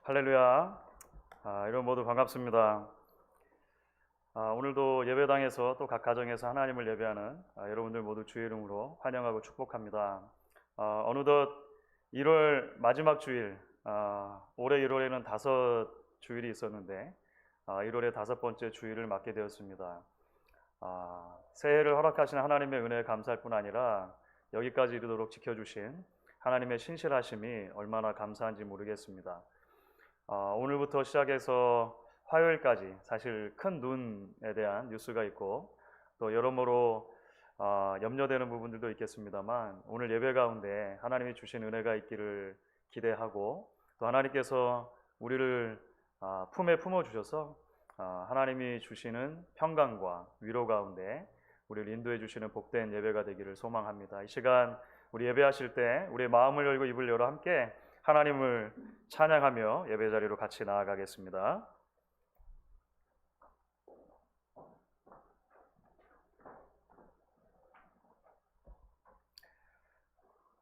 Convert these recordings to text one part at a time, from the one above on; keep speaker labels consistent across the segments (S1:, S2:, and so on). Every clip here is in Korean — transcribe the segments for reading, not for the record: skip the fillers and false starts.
S1: 할렐루야. 여러분 모두 반갑습니다. 오늘도 예배당에서 또 각 가정에서 하나님을 예배하는 여러분들 모두 주의 이름으로 환영하고 축복합니다. 어느덧 1월 마지막 주일, 올해 1월에는 5주일이 있었는데 1월의 5번째 주일을 맞게 되었습니다. 새해를 허락하신 하나님의 은혜에 감사할 뿐 아니라 여기까지 이르도록 지켜주신 하나님의 신실하심이 얼마나 감사한지 모르겠습니다. 오늘부터 시작해서 화요일까지 사실 큰 눈에 대한 뉴스가 있고 또 여러모로 염려되는 부분들도 있겠습니다만, 오늘 예배 가운데 하나님이 주신 은혜가 있기를 기대하고, 또 하나님께서 우리를 품에 품어주셔서 하나님이 주시는 평강과 위로 가운데 우리를 인도해 주시는 복된 예배가 되기를 소망합니다. 이 시간 우리 예배하실 때 우리의 마음을 열고 입을 열어 함께 하나님을 찬양하며 예배 자리로 같이 나아가겠습니다.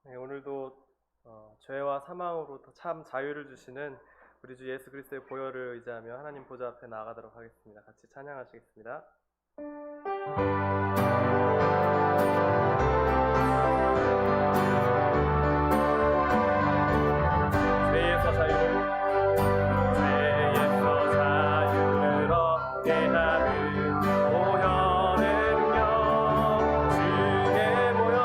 S2: 네, 오늘도 죄와 사망으로부터 참 자유를 주시는 우리 주 예수 그리스도의 보혈을 의지하며 하나님 보좌 앞에 나아가도록 하겠습니다. 같이 찬양하시겠습니다. 죄에서 자유를 얻게 하는 보혈의 능력, 주의 보혈,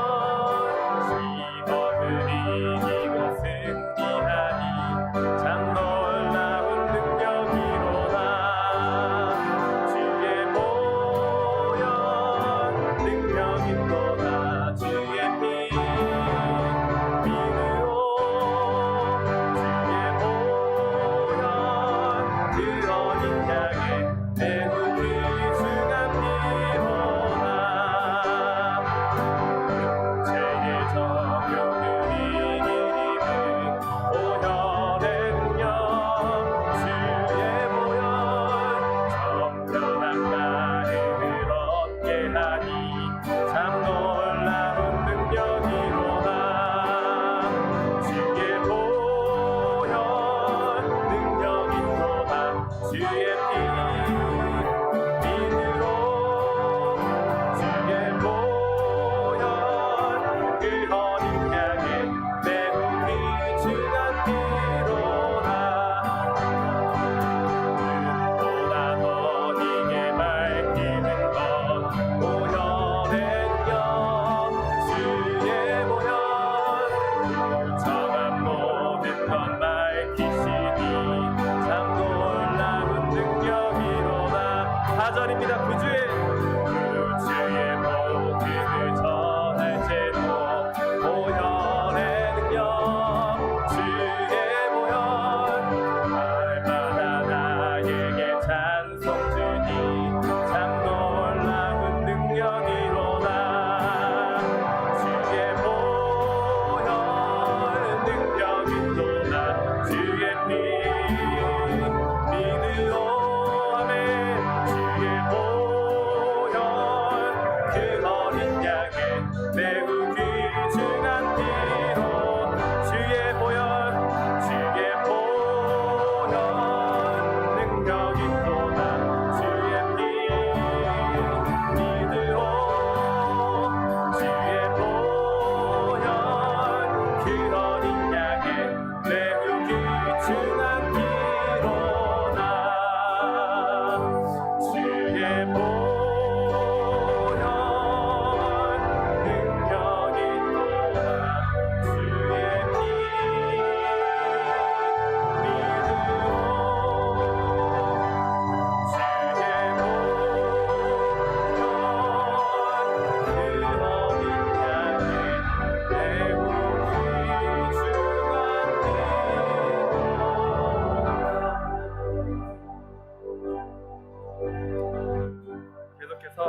S2: 시험을 이기고 승리하니 참 놀라운 능력이로다. 주의 보혈 능력이로다. 주의 피 믿으오. 주의 보혈 그 어린 양의 매우 귀중한 피로다. 죄의 정욕을 이기는 보혈의 능력, 주의 보혈 정결한 마음을 얻게 하니 참 놀라운 능력이로다. 주의 보혈 능력이로다. 주의 피 믿으로. 주의 보혈 그 어린 양의 매우 귀중한 피로다. 눈보다 더 희게 밝히는 것 보혈의 능력, 주의 보혈 정한 모든 것 밝히시니 참 놀라운 능력이로다. 4절입니다. 구주의 복음을 전할지도 보혈의 능력, 주의 보혈 날마다 나에게 찬송 주니 참 놀라운 능력이로다. 주의 보혈 능력이로다. 주의 피 믿으오. 아멘. 주의 보혈 그 어린 양의 매우 귀중한 피로. 주의 보혈 능력이로다. 주의 피 믿으오. 주의 보혈 그 어린 양의 매우 귀중한 피로다. 주의 보혈 능력이로다. 주의 피 계속해서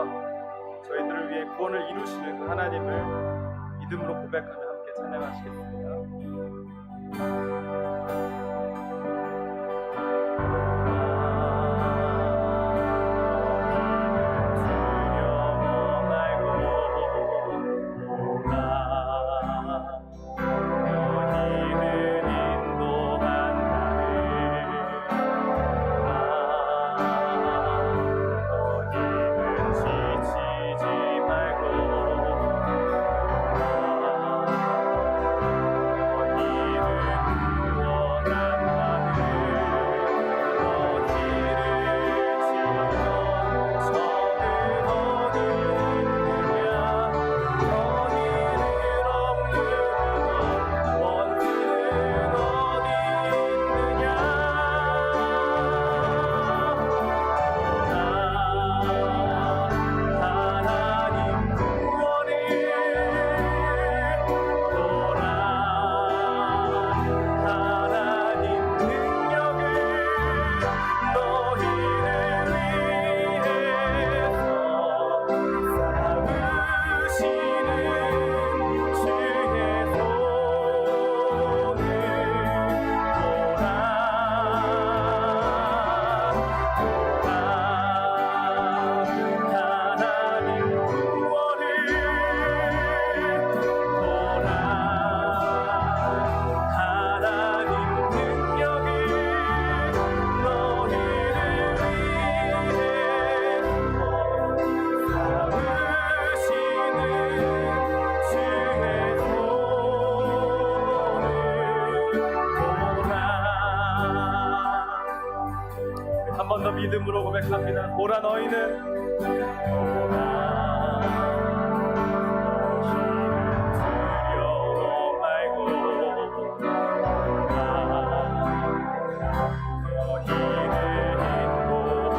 S2: 저희들을 위해 구원을 이루시는 그 하나님을 믿음으로 고백하며 함께 찬양하시겠습니다. 두려워 말고 오라. 너희를 인도한 나를 더 믿음으로 고백합니다. 오라 너희는 두려워 말고 너희는 인도한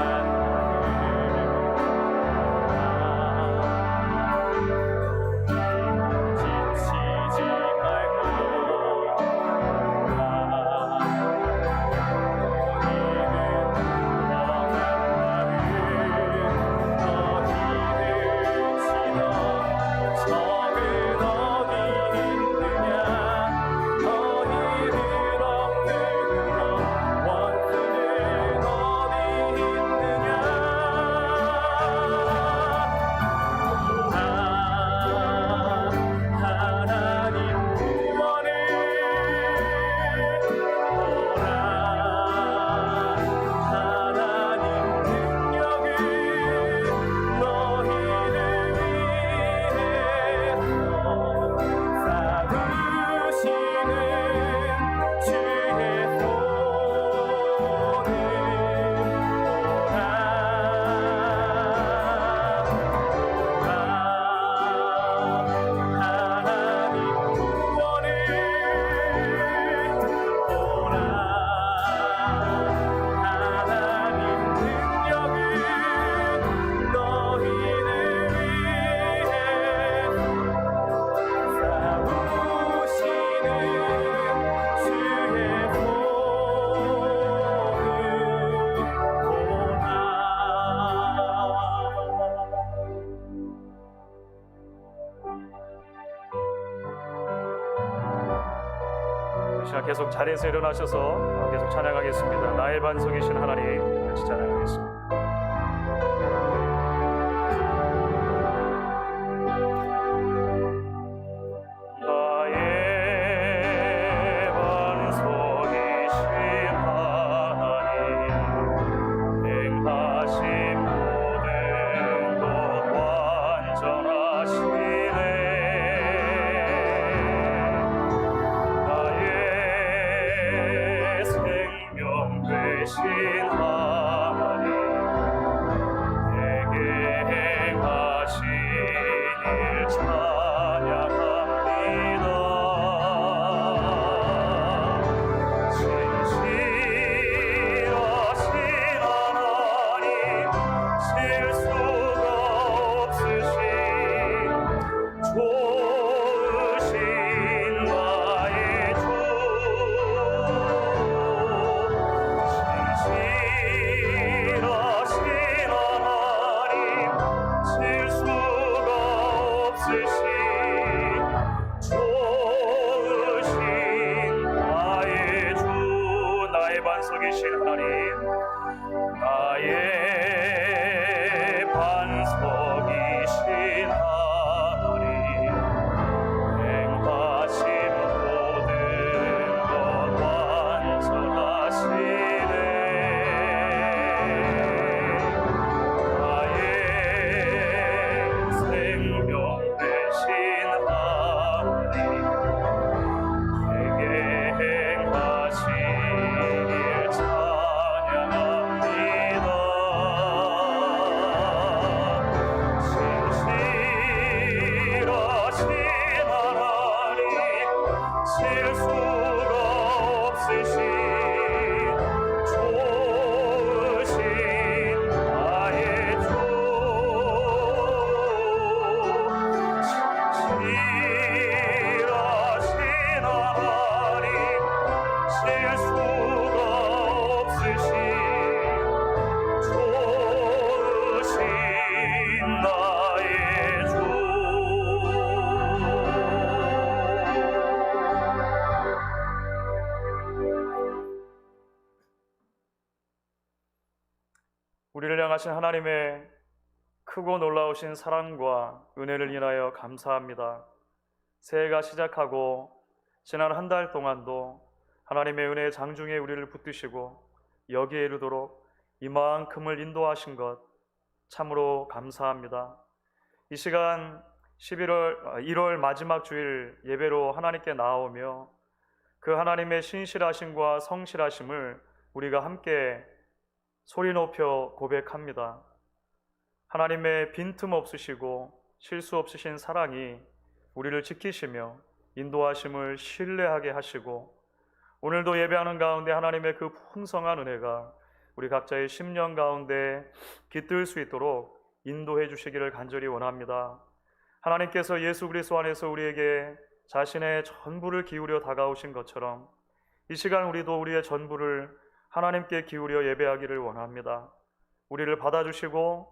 S2: 지치지 말고
S1: 자, 계속 자리에서 일어나셔서 계속 찬양하겠습니다. 나의 반석이신 하나님, 같이 찬양하겠습니다. 나의 반석이신 하나님, 행하신 모든 것 완전하시네. 생명 되신 하나님, 내게 행하신 일 찬양합니다. 진실하신 하나님, 실수가 없으신 좋으신 나의 주, 진실하신 하나님, 실수가 없으신 좋으신 나의 주, 나의 반석이신 하나님, 나의 반석이신 하나님, 행하신 모든 것 완전하시네. 나의 생명 되신 하나님, 내게 행하신 일 찬양합니다. 진실하신 하나님, 실수가 없으신 좋으신 나의 주, 진실하신 하나님, 실수가 없으신 좋으신 나의 주. 우리를 향하신 하나님의 크고 놀라우신 사랑과 은혜를 인하여 감사합니다. 새해가 시작하고 지난 한 달 동안도 하나님의 은혜의 장중에 우리를 붙드시고 여기에 이르도록 이만큼을 인도하신 것 참으로 감사합니다. 이 시간 1월 마지막 주일 예배로 하나님께 나오며 그 하나님의 신실하심과 성실하심을 우리가 함께 소리 높여 고백합니다. 하나님의 빈틈없으시고 실수 없으신 사랑이 우리를 지키시며 인도하심을 신뢰하게 하시고 오늘도 예배하는 가운데 하나님의 그 풍성한 은혜가 우리 각자의 심령 가운데 깃들 수 있도록 인도해 주시기를 간절히 원합니다. 하나님께서 예수 그리스도 안에서 우리에게 자신의 전부를 기울여 다가오신 것처럼 이 시간 우리도 우리의 전부를 하나님께 기울여 예배하기를 원합니다. 우리를 받아주시고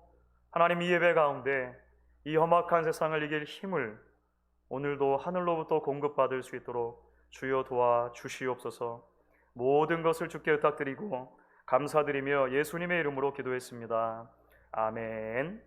S1: 하나님 이 예배 가운데 이 험악한 세상을 이길 힘을 오늘도 하늘로부터 공급받을 수 있도록 주여 도와 주시옵소서. 모든 것을 주께 부탁드리고 감사드리며 예수님의 이름으로 기도했습니다. 아멘.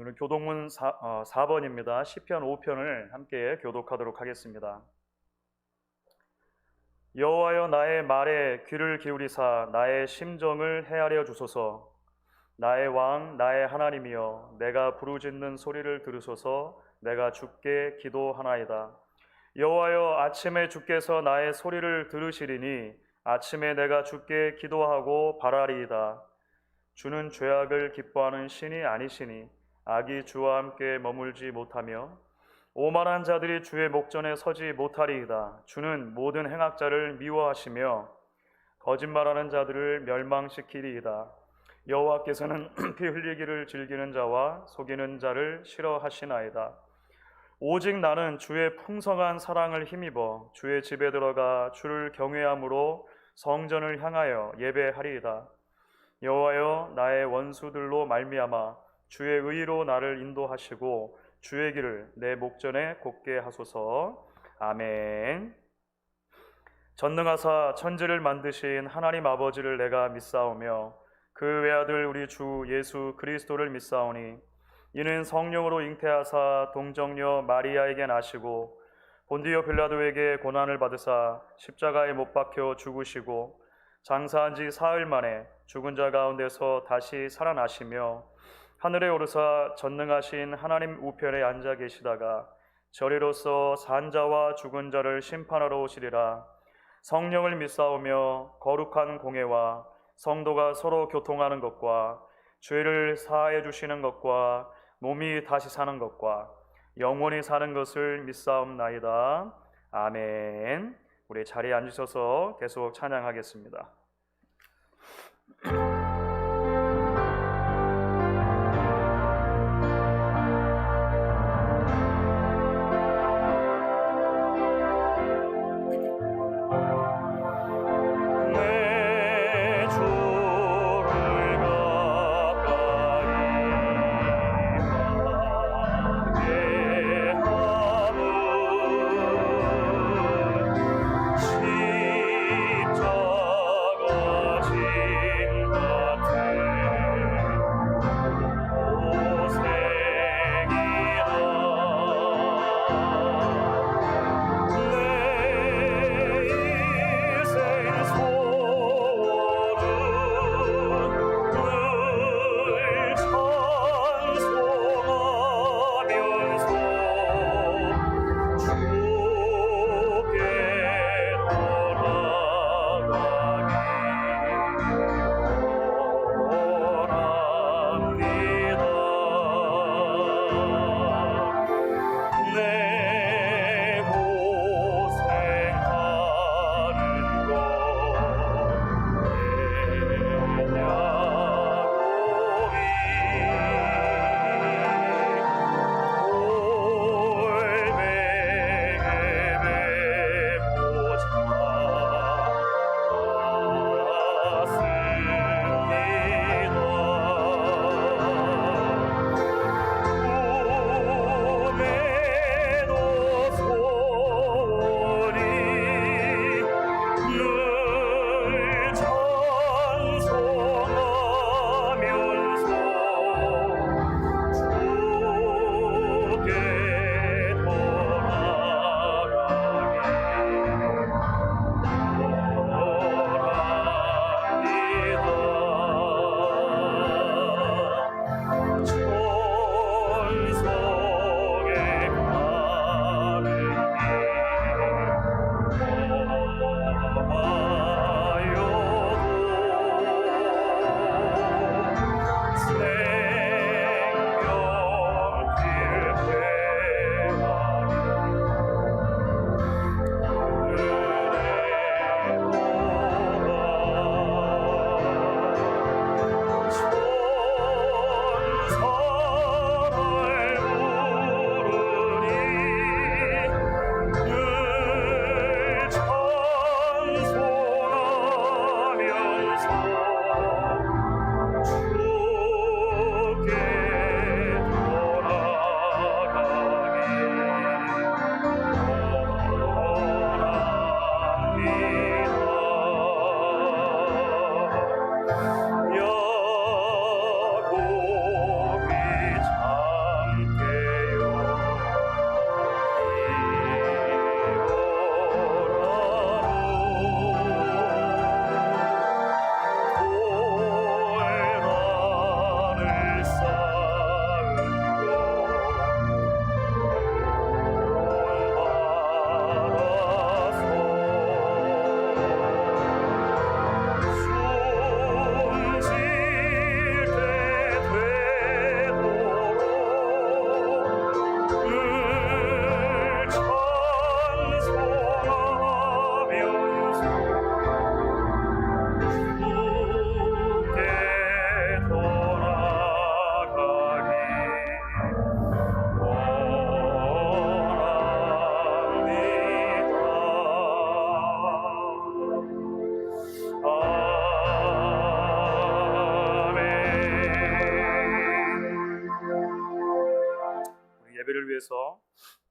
S1: 오늘은 교독문 4번입니다. 시편 5편을 함께 교독하도록 하겠습니다. 여호와여 나의 말에 귀를 기울이사 나의 심정을 헤아려 주소서. 나의 왕 나의 하나님이여 내가 부르짖는 소리를 들으소서. 내가 주께 기도하나이다. 여호와여 아침에 주께서 나의 소리를 들으시리니 아침에 내가 주께 기도하고 바라리이다. 주는 죄악을 기뻐하는 신이 아니시니 악이 주와 함께 머물지 못하며 오만한 자들이 주의 목전에 서지 못하리이다. 주는 모든 행악자를 미워하시며 거짓말하는 자들을 멸망시키리이다. 여호와께서는 피 흘리기를 즐기는 자와 속이는 자를 싫어하시나이다. 오직 나는 주의 풍성한 사랑을 힘입어 주의 집에 들어가 주를 경외함으로 성전을 향하여 예배하리이다. 여호와여 나의 원수들로 말미암아 주의 의로 나를 인도하시고 주의 길을 내 목전에 곱게 하소서. 아멘. 전능하사 천지를 만드신 하나님 아버지를 내가 믿사오며 그 외아들 우리 주 예수 그리스도를 믿사오니 이는 성령으로 잉태하사 동정녀 마리아에게 나시고 본디오 빌라도에게 고난을 받으사 십자가에 못 박혀 죽으시고 장사한 지 사흘 만에 죽은 자 가운데서 다시 살아나시며 하늘에 오르사 전능하신 하나님 우편에 앉아 계시다가 저리로서 산 자와 죽은 자를 심판하러 오시리라. 성령을 믿사오며 거룩한 공회와 성도가 서로 교통하는 것과 죄를 사하여 주시는 것과 몸이 다시 사는 것과 영원히 사는 것을 믿사옵나이다. 아멘. 우리 자리에 앉으셔서 계속 찬양하겠습니다.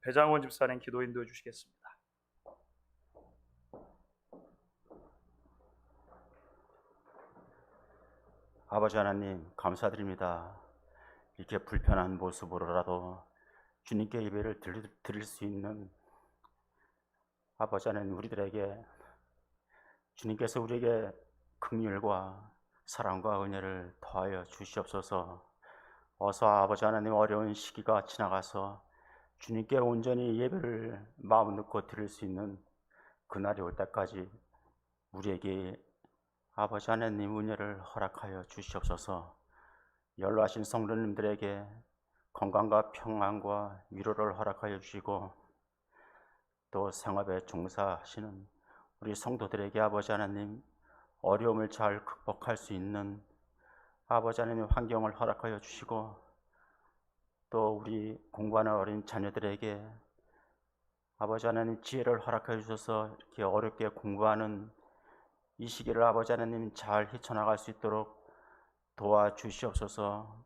S1: 배장원 집사님 기도 인도해 주시겠습니다.
S3: 아버지 하나님 감사드립니다. 이렇게 불편한 모습으로라도 주님께 예배를 드릴 수 있는 아버지 하나님, 우리들에게 주님께서 우리에게 긍휼과 사랑과 은혜를 더하여 주시옵소서. 어서 아버지 하나님, 어려운 시기가 지나가서 주님께 온전히 예배를 마음 놓고 드릴 수 있는 그날이 올 때까지 우리에게 아버지 하나님 은혜를 허락하여 주시옵소서. 연로하신 성도님들에게 건강과 평안과 위로를 허락하여 주시고, 또 생업에 종사하시는 우리 성도들에게 아버지 하나님 어려움을 잘 극복할 수 있는 아버지 하나님 환경을 허락하여 주시고, 또 우리 공부하는 어린 자녀들에게 아버지 하나님 지혜를 허락하여 주셔서 이렇게 어렵게 공부하는 이 시기를 아버지 하나님 잘 헤쳐나갈 수 있도록 도와주시옵소서.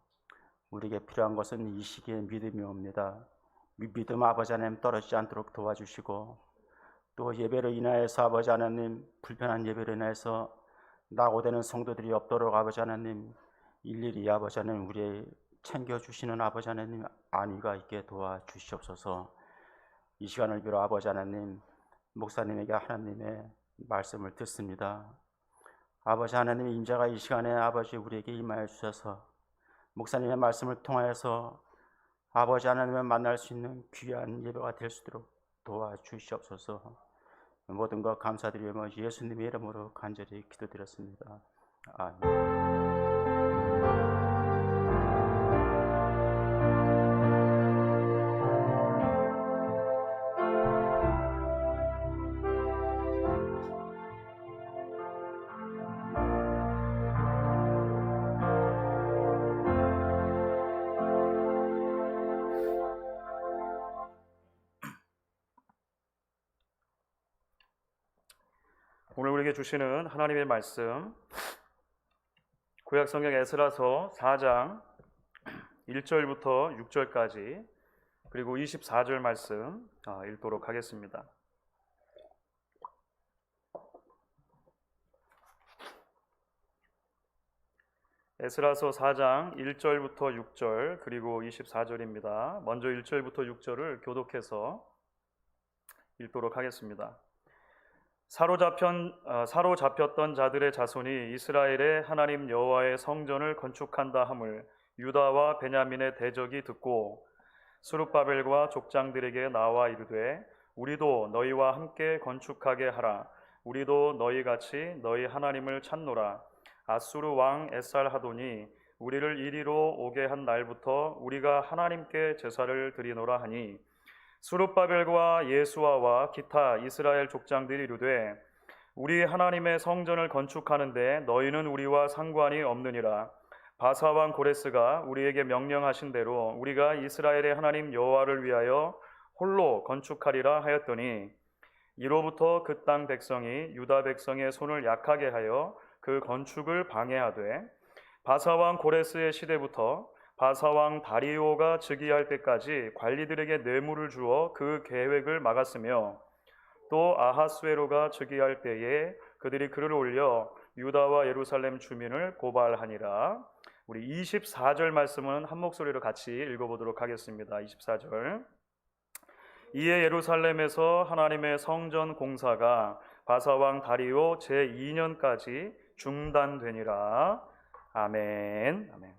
S3: 우리에게 필요한 것은 이 시기에 믿음이 옵니다. 믿음 아버지 하나님 떨어지지 않도록 도와주시고, 또 예배로 인하여서 아버지 하나님 불편한 예배로 인해서 낙오되는 성도들이 없도록 아버지 하나님 일일이 아버지 하나님 우리 챙겨주시는 아버지 하나님 안위가 있게 도와주시옵소서. 이 시간을 빌어 아버지 하나님 목사님에게 하나님의 말씀을 듣습니다. 아버지 하나님, 인자가 이 시간에 아버지 우리에게 임하여 주셔서 목사님의 말씀을 통하여서 아버지 하나님을 만날 수 있는 귀한 예배가 될 수 있도록 도와주시옵소서. 모든 것 감사드리며 예수님의 이름으로 간절히 기도드렸습니다. 아멘.
S1: 오늘 우리에게 주시는 하나님의 말씀, 구약성경 에스라서 4장 1절부터 6절까지 그리고 24절 말씀 읽도록 하겠습니다. 에스라서 4장 1절부터 6절 그리고 24절입니다. 먼저 1절부터 6절을 교독해서 읽도록 하겠습니다. 사로잡혔던 자들의 자손이 이스라엘의 하나님 여호와의 성전을 건축한다 함을 유다와 베냐민의 대적이 듣고 스룹바벨과 족장들에게 나와 이르되 우리도 너희와 함께 건축하게 하라. 우리도 너희같이 너희 하나님을 찾노라. 아수르 왕 에살하돈이 우리를 이리로 오게 한 날부터 우리가 하나님께 제사를 드리노라 하니 스룹바벨과 예수아와 기타 이스라엘 족장들이 이르되 우리 하나님의 성전을 건축하는데 너희는 우리와 상관이 없느니라. 바사 왕 고레스가 우리에게 명령하신 대로 우리가 이스라엘의 하나님 여호와를 위하여 홀로 건축하리라 하였더니 이로부터 그 땅 백성이 유다 백성의 손을 약하게 하여 그 건축을 방해하되 바사 왕 고레스의 시대부터 바사 왕 다리오가 즉위할 때까지 관리들에게 뇌물을 주어 그 계획을 막았으며 또 아하스웨로가 즉위할 때에 그들이 글을 올려 유다와 예루살렘 주민을 고발하니라. 우리 24절 말씀은 한 목소리로 같이 읽어보도록 하겠습니다. 24절. 이에 예루살렘에서 하나님의 성전 공사가 바사 왕 다리오 제2년까지 중단되니라. 아멘. 아멘.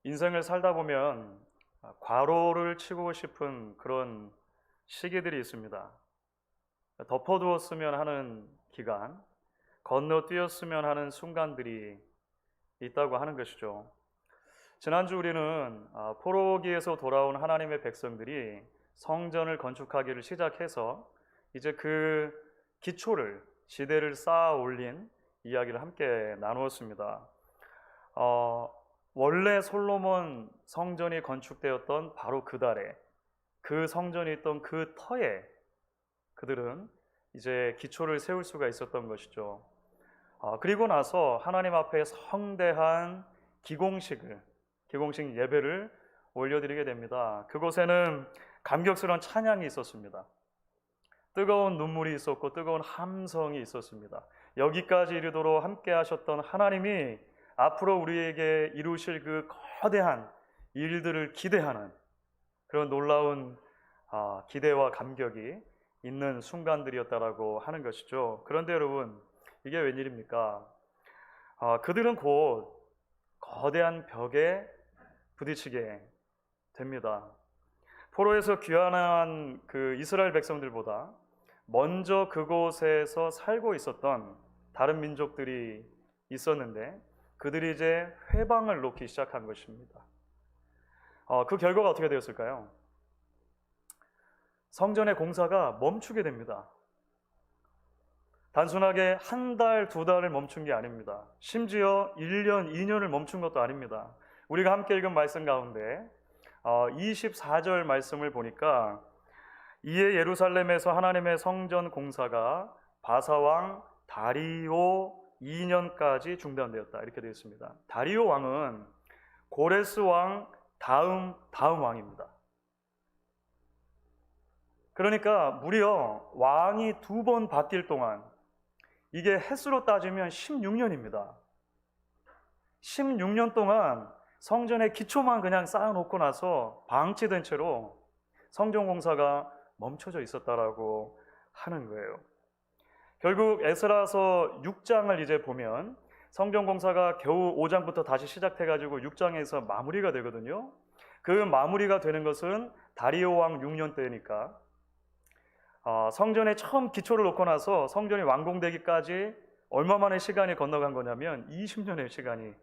S1: 인생을 살다 보면 괄호를 치고 싶은 그런 시기들이 있습니다. 덮어두었으면 하는 기간, 건너뛰었으면 하는 순간들이 있다고 하는 것이죠. 지난주 우리는 포로기에서 돌아온 하나님의 백성들이 성전을 건축하기를 시작해서 이제 그 기초를, 지대를 쌓아 올린 이야기를 함께 나누었습니다. 원래 솔로몬 성전이 건축되었던 바로 그 달에, 그 성전이 있던 그 터에 그들은 이제 기초를 세울 수가 있었던 것이죠. 그리고 나서 하나님 앞에 성대한 기공식 예배를 올려드리게 됩니다. 그곳에는 감격스러운 찬양이 있었습니다. 뜨거운 눈물이 있었고 뜨거운 함성이 있었습니다. 여기까지 이르도록 함께 하셨던 하나님이 앞으로 우리에게 이루실 그 거대한 일들을 기대하는 그런 놀라운 기대와 감격이 있는 순간들이었다라고 하는 것이죠. 그런데 여러분, 이게 웬일입니까? 그들은 곧 거대한 벽에 부딪히게 됩니다. 포로에서 귀환한 그 이스라엘 백성들보다 먼저 그곳에서 살고 있었던 다른 민족들이 있었는데 그들이 이제 회방을 놓기 시작한 것입니다. 그 결과가 어떻게 되었을까요? 성전의 공사가 멈추게 됩니다. 단순하게 한 달, 두 달을 멈춘 게 아닙니다. 심지어 1년, 2년을 멈춘 것도 아닙니다. 우리가 함께 읽은 말씀 가운데 24절 말씀을 보니까 이에 예루살렘에서 하나님의 성전 공사가 바사왕 다리오 2년까지 중단되었다. 이렇게 되어 있습니다. 다리오 왕은 고레스 왕 다음 왕입니다. 그러니까 무려 왕이 2번 바뀔 동안 이게 횟수로 따지면 16년입니다. 16년 동안 성전의 기초만 그냥 쌓아놓고 나서 방치된 채로 성전 공사가 멈춰져 있었다라고 하는 거예요. 결국 에스라서 6장을 이제 보면 성전 공사가 겨우 5장부터 다시 시작해가지고 6장에서 마무리가 되거든요. 그 마무리가 되는 것은 다리오 왕 6년 때니까 성전에 처음 기초를 놓고 나서 성전이 완공되기까지 얼마 만의 시간이 건너간 거냐면 20년의 시간이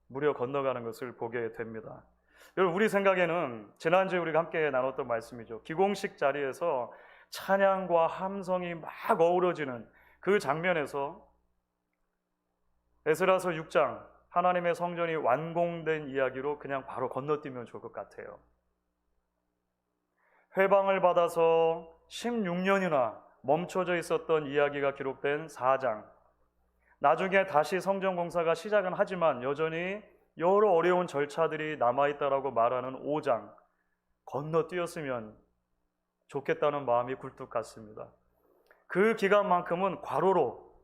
S1: 무려 건너가는 것을 보게 됩니다. 여러분, 우리 생각에는 지난주에 우리가 함께 나눴던 말씀이죠. 기공식 자리에서 찬양과 함성이 막 어우러지는 그 장면에서 에스라서 6장 하나님의 성전이 완공된 이야기로 그냥 바로 건너뛰면 좋을 것 같아요. 회방을 받아서 16년이나 멈춰져 있었던 이야기가 기록된 4장, 나중에 다시 성전 공사가 시작은 하지만 여전히 여러 어려운 절차들이 남아있다라고 말하는 5장, 건너뛰었으면 좋겠다는 마음이 굴뚝 같습니다. 그 기간만큼은 과로로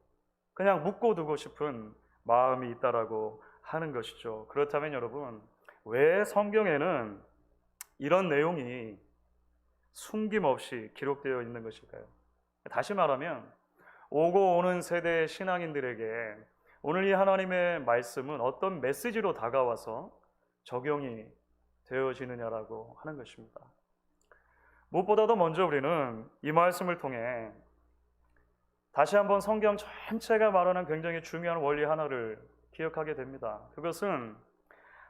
S1: 그냥 묶어두고 싶은 마음이 있다라고 하는 것이죠. 그렇다면 여러분, 왜 성경에는 이런 내용이 숨김없이 기록되어 있는 것일까요? 다시 말하면 오고 오는 세대의 신앙인들에게 오늘 이 하나님의 말씀은 어떤 메시지로 다가와서 적용이 되어지느냐라고 하는 것입니다. 무엇보다도 먼저 우리는 이 말씀을 통해 다시 한번 성경 전체가 말하는 굉장히 중요한 원리 하나를 기억하게 됩니다. 그것은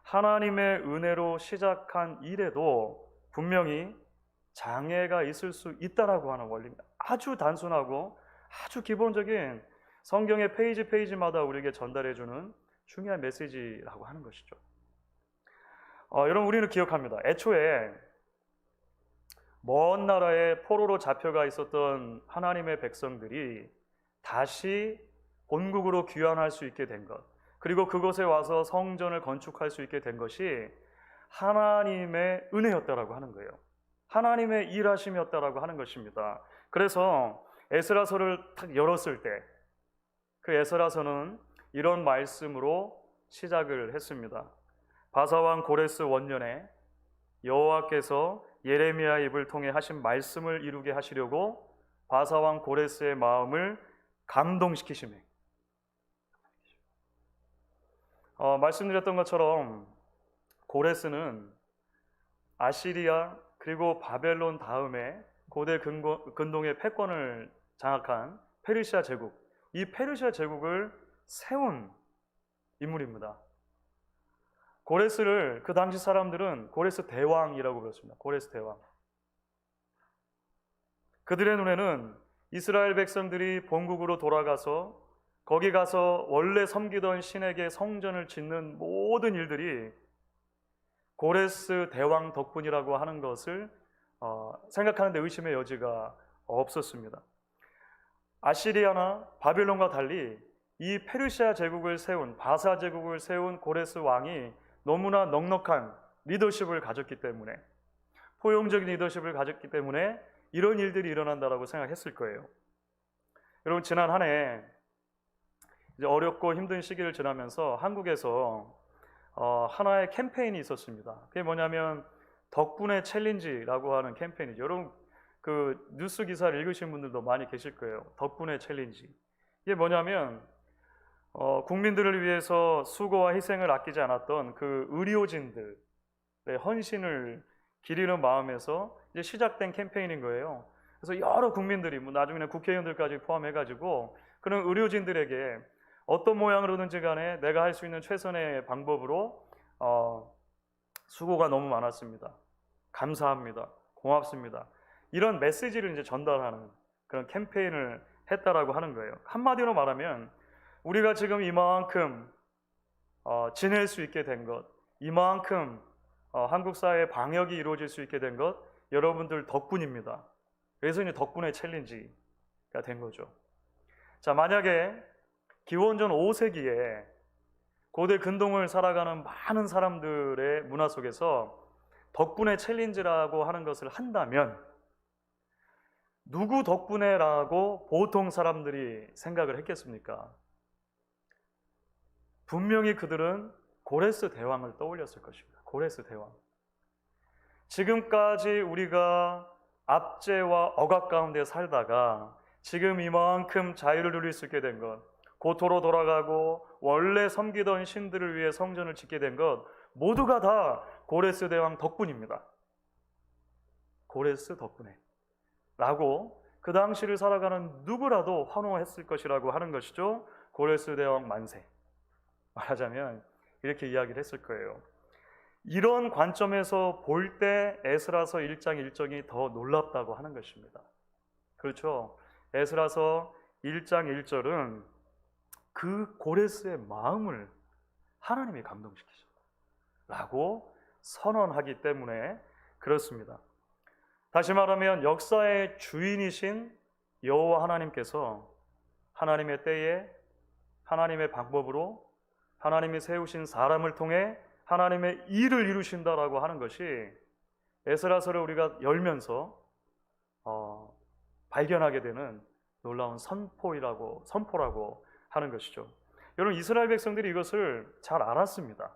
S1: 하나님의 은혜로 시작한 일에도 분명히 장애가 있을 수 있다라고 하는 원리입니다. 아주 단순하고 아주 기본적인 성경의 페이지마다 우리에게 전달해주는 중요한 메시지라고 하는 것이죠. 여러분, 우리는 기억합니다. 애초에 먼 나라에 포로로 잡혀가 있었던 하나님의 백성들이 다시 본국으로 귀환할 수 있게 된 것, 그리고 그곳에 와서 성전을 건축할 수 있게 된 것이 하나님의 은혜였다라고 하는 거예요. 하나님의 일하심이었다라고 하는 것입니다. 그래서 에스라서를 딱 열었을 때 그 에스라서는 이런 말씀으로 시작을 했습니다. 바사왕 고레스 원년에 여호와께서 예레미야 입을 통해 하신 말씀을 이루게 하시려고 바사왕 고레스의 마음을 감동시키시매. 말씀드렸던 것처럼 고레스는 아시리아 그리고 바벨론 다음에 고대 근동의 패권을 장악한 페르시아 제국, 이 페르시아 제국을 세운 인물입니다. 고레스를 그 당시 사람들은 고레스 대왕이라고 불렀습니다. 고레스 대왕. 그들의 눈에는 이스라엘 백성들이 본국으로 돌아가서 거기 가서 원래 섬기던 신에게 성전을 짓는 모든 일들이 고레스 대왕 덕분이라고 하는 것을 생각하는데 의심의 여지가 없었습니다. 아시리아나 바빌론과 달리 이 페르시아 제국을 세운, 바사 제국을 세운 고레스 왕이 너무나 넉넉한 리더십을 가졌기 때문에, 포용적인 리더십을 가졌기 때문에 이런 일들이 일어난다라고 생각했을 거예요. 여러분, 지난 한 해 이제 어렵고 힘든 시기를 지나면서 한국에서 하나의 캠페인이 있었습니다. 그게 뭐냐면 덕분에 챌린지라고 하는 캠페인이죠. 여러분, 그 뉴스 기사를 읽으신 분들도 많이 계실 거예요. 덕분에 챌린지. 이게 뭐냐면 국민들을 위해서 수고와 희생을 아끼지 않았던 그 의료진들의 헌신을 기리는 마음에서 이제 시작된 캠페인인 거예요. 그래서 여러 국민들이, 뭐 나중에는 국회의원들까지 포함해가지고 그런 의료진들에게 어떤 모양으로든지 간에 내가 할 수 있는 최선의 방법으로 수고가 너무 많았습니다. 감사합니다. 고맙습니다. 이런 메시지를 이제 전달하는 그런 캠페인을 했다라고 하는 거예요. 한마디로 말하면 우리가 지금 이만큼 지낼 수 있게 된 것, 이만큼 한국 사회의 방역이 이루어질 수 있게 된 것, 여러분들 덕분입니다. 그래서 이제 덕분에 챌린지가 된 거죠. 자, 만약에 기원전 5세기에 고대 근동을 살아가는 많은 사람들의 문화 속에서 덕분에 챌린지라고 하는 것을 한다면 누구 덕분에라고 보통 사람들이 생각을 했겠습니까? 분명히 그들은 고레스 대왕을 떠올렸을 것입니다. 고레스 대왕. 지금까지 우리가 압제와 억압 가운데 살다가 지금 이만큼 자유를 누릴 수 있게 된 것, 고토로 돌아가고 원래 섬기던 신들을 위해 성전을 짓게 된 것, 모두가 다 고레스 대왕 덕분입니다. 고레스 덕분에 라고 그 당시를 살아가는 누구라도 환호했을 것이라고 하는 것이죠. 고레스 대왕 만세. 말하자면 이렇게 이야기를 했을 거예요. 이런 관점에서 볼 때 에스라서 1장 1절이 더 놀랍다고 하는 것입니다. 그렇죠? 에스라서 1장 1절은 그 고레스의 마음을 하나님이 감동시키셨다라고 선언하기 때문에 그렇습니다. 다시 말하면 역사의 주인이신 여호와 하나님께서 하나님의 때에 하나님의 방법으로 하나님이 세우신 사람을 통해 하나님의 일을 이루신다라고 하는 것이 에스라서를 우리가 열면서 발견하게 되는 놀라운 선포라고 하는 것이죠. 여러분, 이스라엘 백성들이 이것을 잘 알았습니다.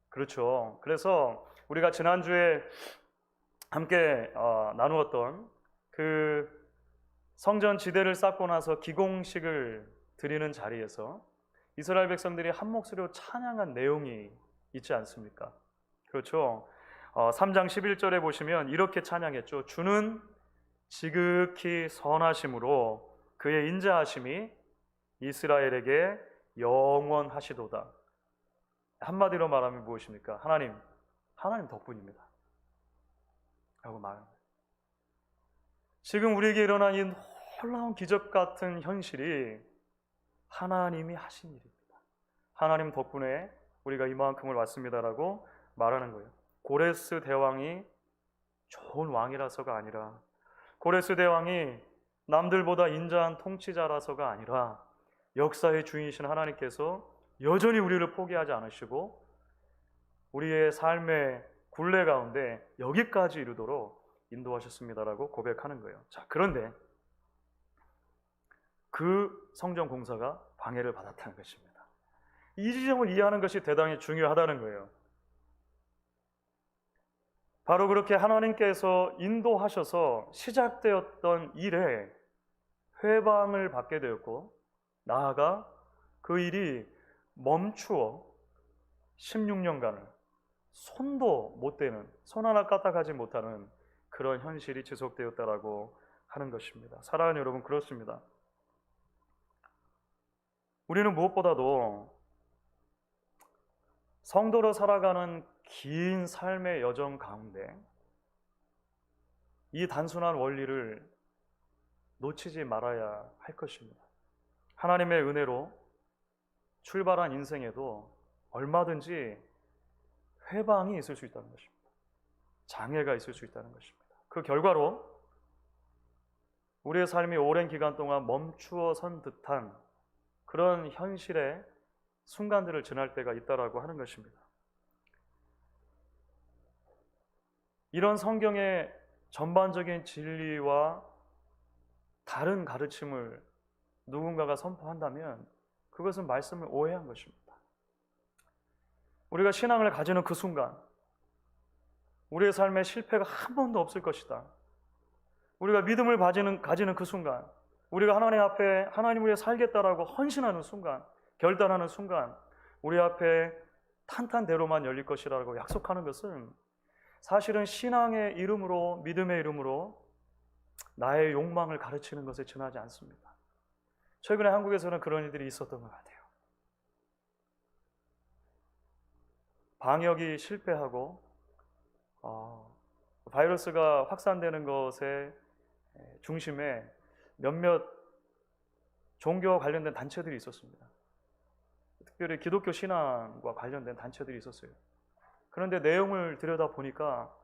S1: 그렇죠. 그래서 우리가 지난주에 함께 나누었던 그 성전 지대를 쌓고 나서 기공식을 드리는 자리에서 이스라엘 백성들이 한 목소리로 찬양한 내용이 있지 않습니까? 그렇죠. 3장 11절에 보시면 이렇게 찬양했죠. 주는 지극히 선하심으로 그의 인자하심이 이스라엘에게 영원하시도다. 한마디로 말하면 무엇입니까? 하나님 덕분입니다 라고 말합니다. 지금 우리에게 일어난 이 놀라운 기적 같은 현실이 하나님이 하신 일입니다. 하나님 덕분에 우리가 이만큼을 왔습니다라고 말하는 거예요. 고레스 대왕이 좋은 왕이라서가 아니라, 고레스 대왕이 남들보다 인자한 통치자라서가 아니라 역사의 주인이신 하나님께서 여전히 우리를 포기하지 않으시고 우리의 삶의 굴레 가운데 여기까지 이르도록 인도하셨습니다라고 고백하는 거예요. 자, 그런데 그 성전 공사가 방해를 받았다는 것입니다. 이 지점을 이해하는 것이 대단히 중요하다는 거예요. 바로 그렇게 하나님께서 인도하셔서 시작되었던 일에 회방을 받게 되었고, 나아가 그 일이 멈추어 16년간을 손도 못 대는, 손 하나 까딱하지 못하는 그런 현실이 지속되었다라고 하는 것입니다. 사랑하는 여러분, 그렇습니다. 우리는 무엇보다도 성도로 살아가는 긴 삶의 여정 가운데 이 단순한 원리를 놓치지 말아야 할 것입니다. 하나님의 은혜로 출발한 인생에도 얼마든지 회방이 있을 수 있다는 것입니다. 장애가 있을 수 있다는 것입니다. 그 결과로 우리의 삶이 오랜 기간 동안 멈추어 선 듯한 그런 현실의 순간들을 지날 때가 있다라고 하는 것입니다. 이런 성경의 전반적인 진리와 다른 가르침을 누군가가 선포한다면 그것은 말씀을 오해한 것입니다. 우리가 신앙을 가지는 그 순간 우리의 삶에 실패가 한 번도 없을 것이다. 우리가 믿음을 가지는 그 순간, 우리가 하나님 앞에 하나님을 위해 살겠다라고 헌신하는 순간, 결단하는 순간 우리 앞에 탄탄대로만 열릴 것이라고 약속하는 것은 사실은 신앙의 이름으로, 믿음의 이름으로 나의 욕망을 가르치는 것에 지나지 않습니다. 최근에 한국에서는 그런 일들이 있었던 것 같아요. 방역이 실패하고 바이러스가 확산되는 것의 중심에 몇몇 종교와 관련된 단체들이 있었습니다. 특별히 기독교 신앙과 관련된 단체들이 있었어요. 그런데 내용을 들여다보니까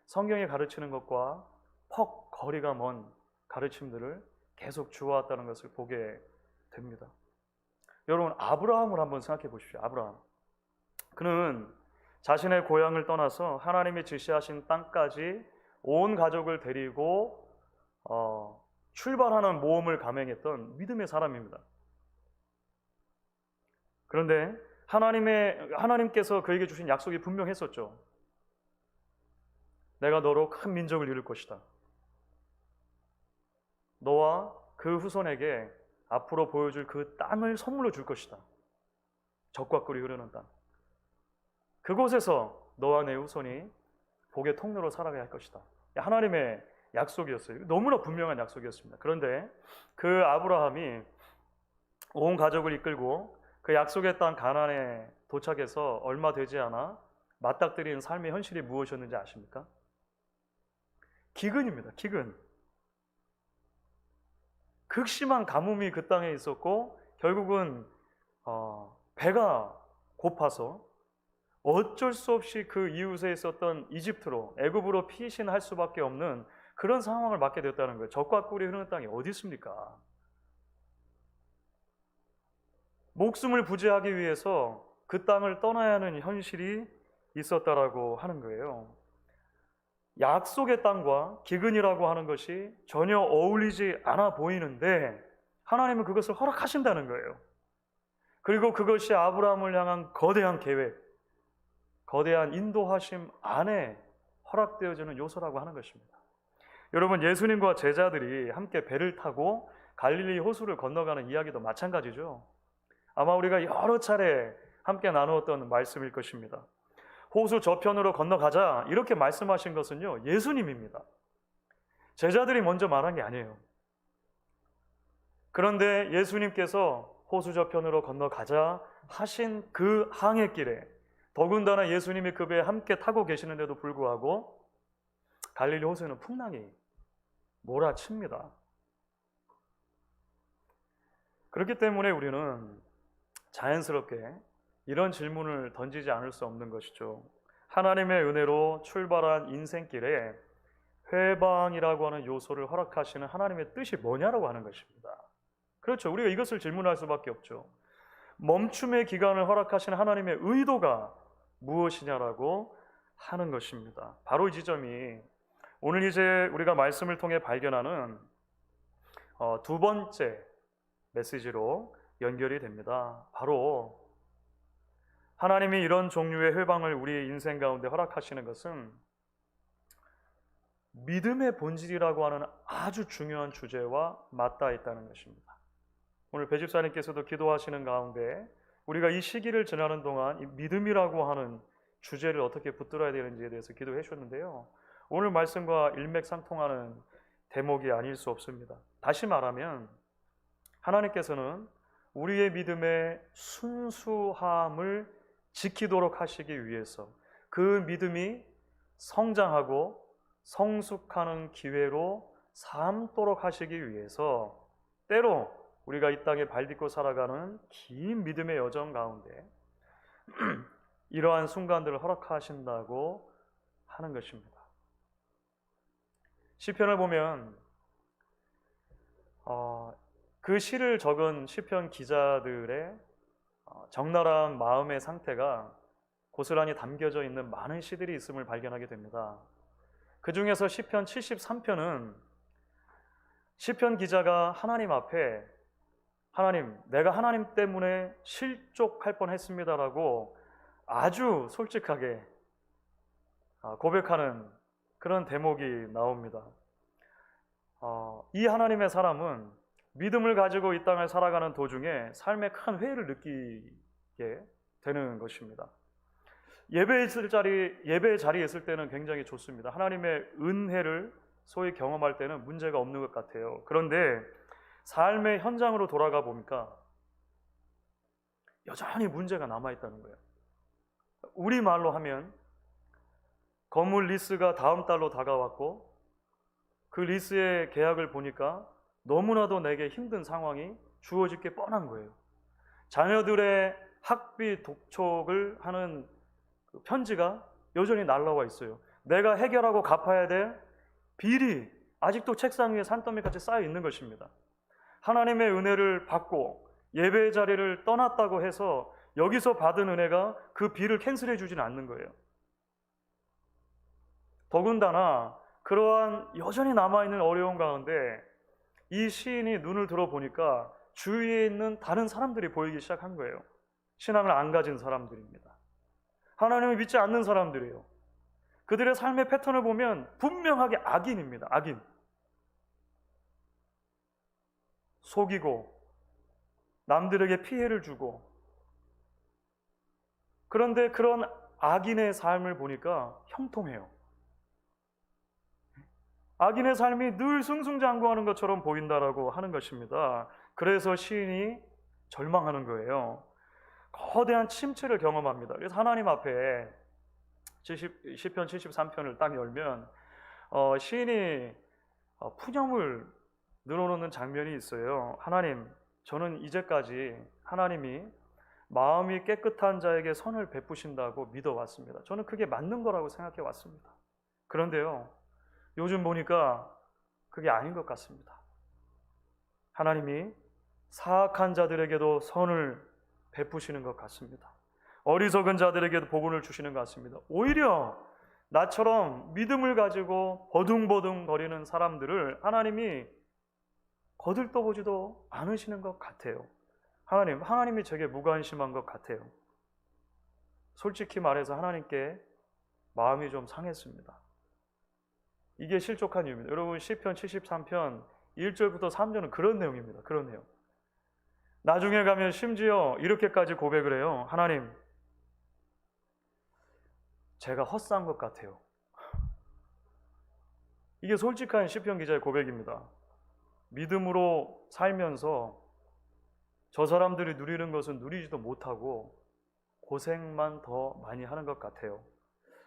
S1: 성경이 가르치는 것과 퍽 거리가 먼 가르침들을 계속 주워왔다는 것을 보게 됩니다. 여러분, 아브라함을 한번 생각해 보십시오. 아브라함. 그는 자신의 고향을 떠나서 하나님이 지시하신 땅까지 온 가족을 데리고 출발하는 모험을 감행했던 믿음의 사람입니다. 그런데 하나님께서 그에게 주신 약속이 분명했었죠. 내가 너로 큰 민족을 이룰 것이다. 너와 그 후손에게 앞으로 보여줄 그 땅을 선물로 줄 것이다. 젖과 꿀이 흐르는 땅. 그곳에서 너와 내 후손이 복의 통로로 살아가야 할 것이다. 하나님의 약속이었어요. 너무나 분명한 약속이었습니다. 그런데 그 아브라함이 온 가족을 이끌고 그 약속의 땅 가나안에 도착해서 얼마 되지 않아 맞닥뜨리는 삶의 현실이 무엇이었는지 아십니까? 기근입니다. 기근. 극심한 가뭄이 그 땅에 있었고 결국은 배가 고파서 어쩔 수 없이 그 이웃에 있었던 이집트로, 애굽으로 피신할 수밖에 없는 그런 상황을 맞게 되었다는 거예요. 젖과 꿀이 흐르는 땅이 어디 있습니까? 목숨을 부지하기 위해서 그 땅을 떠나야 하는 현실이 있었다라고 하는 거예요. 약속의 땅과 기근이라고 하는 것이 전혀 어울리지 않아 보이는데 하나님은 그것을 허락하신다는 거예요. 그리고 그것이 아브라함을 향한 거대한 계획, 거대한 인도하심 안에 허락되어지는 요소라고 하는 것입니다. 여러분, 예수님과 제자들이 함께 배를 타고 갈릴리 호수를 건너가는 이야기도 마찬가지죠. 아마 우리가 여러 차례 함께 나누었던 말씀일 것입니다. 호수 저편으로 건너가자 이렇게 말씀하신 것은요, 예수님입니다. 제자들이 먼저 말한 게 아니에요. 그런데 예수님께서 호수 저편으로 건너가자 하신 그 항해길에 더군다나 예수님이 그 배에 함께 타고 계시는데도 불구하고 갈릴리 호수에는 풍랑이 몰아칩니다. 그렇기 때문에 우리는 자연스럽게 이런 질문을 던지지 않을 수 없는 것이죠. 하나님의 은혜로 출발한 인생길에 회방이라고 하는 요소를 허락하시는 하나님의 뜻이 뭐냐라고 하는 것입니다. 그렇죠. 우리가 이것을 질문할 수밖에 없죠. 멈춤의 기간을 허락하시는 하나님의 의도가 무엇이냐라고 하는 것입니다. 바로 이 지점이 오늘 이제 우리가 말씀을 통해 발견하는 두 번째 메시지로 연결이 됩니다. 바로 하나님이 이런 종류의 회방을 우리의 인생 가운데 허락하시는 것은 믿음의 본질이라고 하는 아주 중요한 주제와 맞닿아 있다는 것입니다. 오늘 배집사님께서도 기도하시는 가운데 우리가 이 시기를 지나는 동안 이 믿음이라고 하는 주제를 어떻게 붙들어야 되는지에 대해서 기도해 주셨는데요. 오늘 말씀과 일맥상통하는 대목이 아닐 수 없습니다. 다시 말하면 하나님께서는 우리의 믿음의 순수함을 지키도록 하시기 위해서 그 믿음이 성장하고 성숙하는 기회로 삼도록 하시기 위해서 때로 우리가 이 땅에 발딛고 살아가는 긴 믿음의 여정 가운데 이러한 순간들을 허락하신다고 하는 것입니다. 시편을 보면 그 시를 적은 시편 기자들의 적나라한 마음의 상태가 고스란히 담겨져 있는 많은 시들이 있음을 발견하게 됩니다. 그 중에서 시편 73편은 시편 기자가 하나님 앞에 하나님, 내가 하나님 때문에 실족할 뻔했습니다라고 아주 솔직하게 고백하는 그런 대목이 나옵니다. 이 하나님의 사람은 믿음을 가지고 이 땅을 살아가는 도중에 삶에 큰 회의를 느끼게 되는 것입니다. 예배의 자리에 있을 때는 굉장히 좋습니다. 하나님의 은혜를 소위 경험할 때는 문제가 없는 것 같아요. 그런데 삶의 현장으로 돌아가 보니까 여전히 문제가 남아있다는 거예요. 우리말로 하면 건물 리스가 다음 달로 다가왔고 그 리스의 계약을 보니까 너무나도 내게 힘든 상황이 주어질 게 뻔한 거예요. 자녀들의 학비 독촉을 하는 그 편지가 여전히 날라와 있어요. 내가 해결하고 갚아야 될 비리 아직도 책상 위에 산더미같이 쌓여 있는 것입니다. 하나님의 은혜를 받고 예배의 자리를 떠났다고 해서 여기서 받은 은혜가 그 비를 캔슬해 주지는 않는 거예요. 더군다나 그러한 여전히 남아있는 어려움 가운데 이 시인이 눈을 들어보니까 주위에 있는 다른 사람들이 보이기 시작한 거예요. 신앙을 안 가진 사람들입니다. 하나님을 믿지 않는 사람들이에요. 그들의 삶의 패턴을 보면 분명하게 악인입니다. 악인. 속이고 남들에게 피해를 주고, 그런데 그런 악인의 삶을 보니까 형통해요. 악인의 삶이 늘 승승장구하는 것처럼 보인다라고 하는 것입니다. 그래서 시인이 절망하는 거예요. 거대한 침체를 경험합니다. 그래서 하나님 앞에 시편 73편을 딱 열면 시인이 푸념을 늘어놓는 장면이 있어요. 하나님, 저는 이제까지 하나님이 마음이 깨끗한 자에게 선을 베푸신다고 믿어왔습니다. 저는 그게 맞는 거라고 생각해 왔습니다. 그런데요, 요즘 보니까 그게 아닌 것 같습니다. 하나님이 사악한 자들에게도 선을 베푸시는 것 같습니다. 어리석은 자들에게도 복을 주시는 것 같습니다. 오히려 나처럼 믿음을 가지고 버둥버둥 거리는 사람들을 하나님이 거들떠보지도 않으시는 것 같아요. 하나님이 제게 무관심한 것 같아요. 솔직히 말해서 하나님께 마음이 좀 상했습니다. 이게 실족한 이유입니다. 여러분, 시편 73편 1절부터 3절은 그런 내용입니다. 그런 내용. 나중에 가면 심지어 이렇게까지 고백을 해요. 하나님, 제가 헛산 것 같아요. 이게 솔직한 시편 기자의 고백입니다. 믿음으로 살면서 저 사람들이 누리는 것은 누리지도 못하고 고생만 더 많이 하는 것 같아요.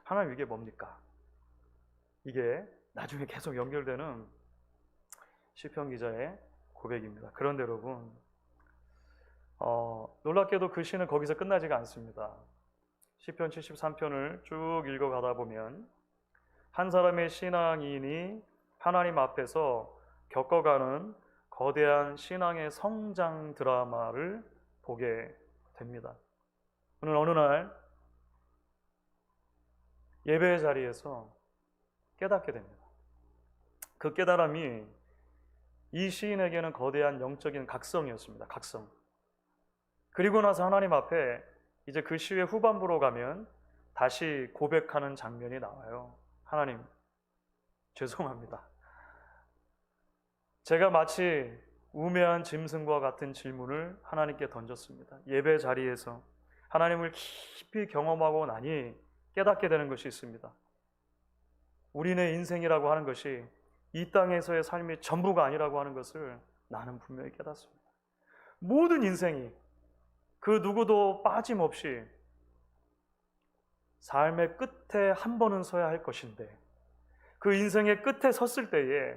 S1: 하나님, 이게 뭡니까? 이게 나중에 계속 연결되는 시편 기자의 고백입니다. 그런데 여러분, 놀랍게도 그 시는 거기서 끝나지가 않습니다. 시편 73편을 쭉 읽어가다 보면 한 사람의 신앙인이 하나님 앞에서 겪어가는 거대한 신앙의 성장 드라마를 보게 됩니다. 어느 날 예배의 자리에서 깨닫게 됩니다. 그 깨달음이 이 시인에게는 거대한 영적인 각성이었습니다. 각성. 그리고 나서 하나님 앞에 이제 그 시의 후반부로 가면 다시 고백하는 장면이 나와요. 하나님, 죄송합니다. 제가 마치 우매한 짐승과 같은 질문을 하나님께 던졌습니다. 예배 자리에서 하나님을 깊이 경험하고 나니 깨닫게 되는 것이 있습니다. 우리네 인생이라고 하는 것이 이 땅에서의 삶이 전부가 아니라고 하는 것을 나는 분명히 깨닫습니다. 모든 인생이 그 누구도 빠짐없이 삶의 끝에 한 번은 서야 할 것인데, 그 인생의 끝에 섰을 때에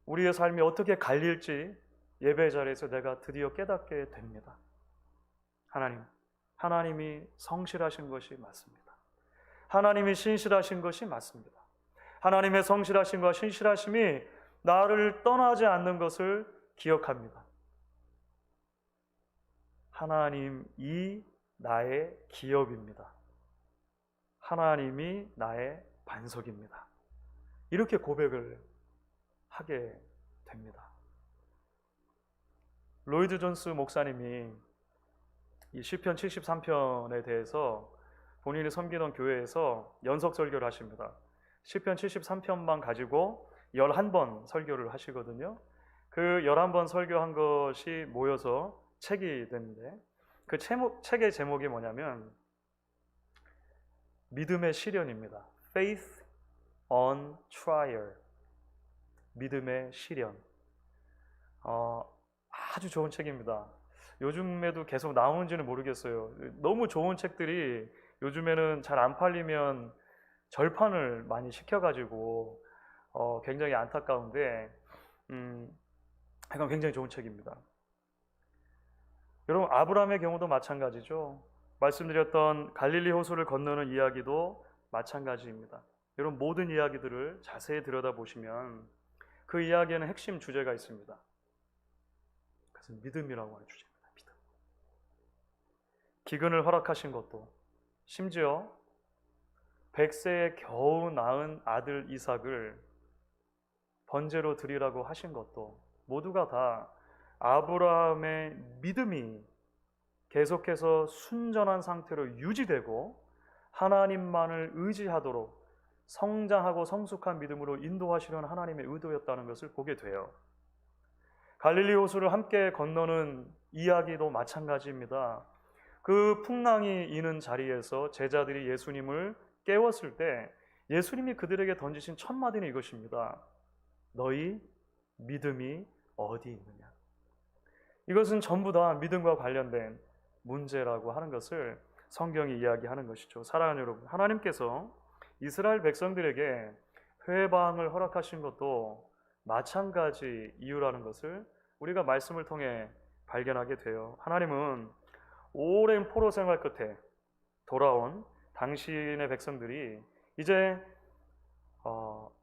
S1: 우리의 삶이 어떻게 갈릴지 예배 자리에서 내가 드디어 깨닫게 됩니다. 하나님이 성실하신 것이 맞습니다. 하나님이 신실하신 것이 맞습니다. 하나님의 성실하심과 신실하심이 나를 떠나지 않는 것을 기억합니다. 하나님이 나의 기업입니다. 하나님이 나의 반석입니다. 이렇게 고백을 하게 됩니다. 로이드 존스 목사님이 이 시편 73편에 대해서 본인이 섬기던 교회에서 연석 설교를 하십니다. 시편 73편만 가지고 11번 설교를 하시거든요. 그 11번 설교한 것이 모여서 책이 되는데 그 책의 제목이 뭐냐면 믿음의 시련입니다. Faith on Trial. 믿음의 시련. 아주 좋은 책입니다. 요즘에도 계속 나오는지는 모르겠어요. 너무 좋은 책들이 요즘에는 잘 안 팔리면 절판을 많이 시켜가지고 굉장히 안타까운데 이건 굉장히 좋은 책입니다. 여러분, 아브라함의 경우도 마찬가지죠. 말씀드렸던 갈릴리 호수를 건너는 이야기도 마찬가지입니다. 여러분, 모든 이야기들을 자세히 들여다보시면 그 이야기에는 핵심 주제가 있습니다. 그것은 믿음이라고 하는 주제입니다. 믿음. 기근을 허락하신 것도, 심지어 100세에 겨우 낳은 아들 이삭을 번제로 드리라고 하신 것도 모두가 다 아브라함의 믿음이 계속해서 순전한 상태로 유지되고 하나님만을 의지하도록 성장하고 성숙한 믿음으로 인도하시려는 하나님의 의도였다는 것을 보게 돼요. 갈릴리 호수를 함께 건너는 이야기도 마찬가지입니다. 그 풍랑이 이는 자리에서 제자들이 예수님을 깨웠을 때 예수님이 그들에게 던지신 첫 마디는 이것입니다. 너희 믿음이 어디 있느냐? 이것은 전부 다 믿음과 관련된 문제라고 하는 것을 성경이 이야기하는 것이죠. 사랑하는 여러분, 하나님께서 이스라엘 백성들에게 회방을 허락하신 것도 마찬가지 이유라는 것을 우리가 말씀을 통해 발견하게 돼요. 하나님은 오랜 포로 생활 끝에 돌아온 당신의 백성들이 이제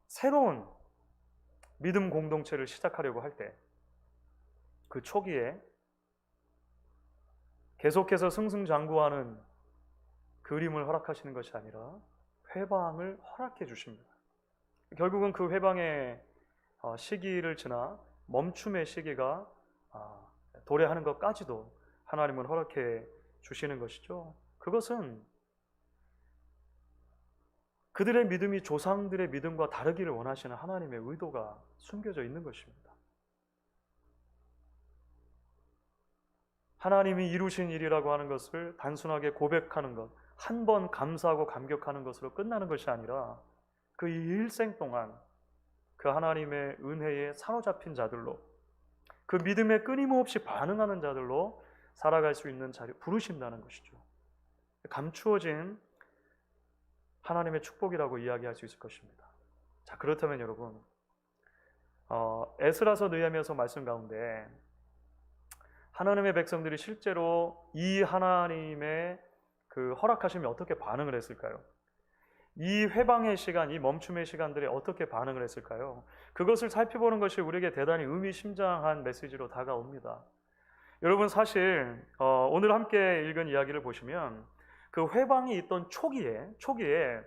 S1: 새로운 믿음 공동체를 시작하려고 할 때 그 초기에 계속해서 승승장구하는 그림을 허락하시는 것이 아니라 회방을 허락해 주십니다. 결국은 그 회방의 시기를 지나 멈춤의 시기가 도래하는 것까지도 하나님은 허락해 주시는 것이죠. 그것은 그들의 믿음이 조상들의 믿음과 다르기를 원하시는 하나님의 의도가 숨겨져 있는 것입니다. 하나님이 이루신 일이라고 하는 것을 단순하게 고백하는 것, 한 번 감사하고 감격하는 것으로 끝나는 것이 아니라 그 일생 동안 그 하나님의 은혜에 사로잡힌 자들로, 그 믿음에 끊임없이 반응하는 자들로 살아갈 수 있는 자리 부르신다는 것이죠. 감추어진 하나님의 축복이라고 이야기할 수 있을 것입니다. 자, 그렇다면 여러분, 에스라서 느헤미야서 말씀 가운데 하나님의 백성들이 실제로 이 하나님의 그 허락하심에 어떻게 반응을 했을까요? 이 회방의 시간, 이 멈춤의 시간들에 어떻게 반응을 했을까요? 그것을 살펴보는 것이 우리에게 대단히 의미심장한 메시지로 다가옵니다. 여러분, 사실 오늘 함께 읽은 이야기를 보시면 그 회방이 있던 초기에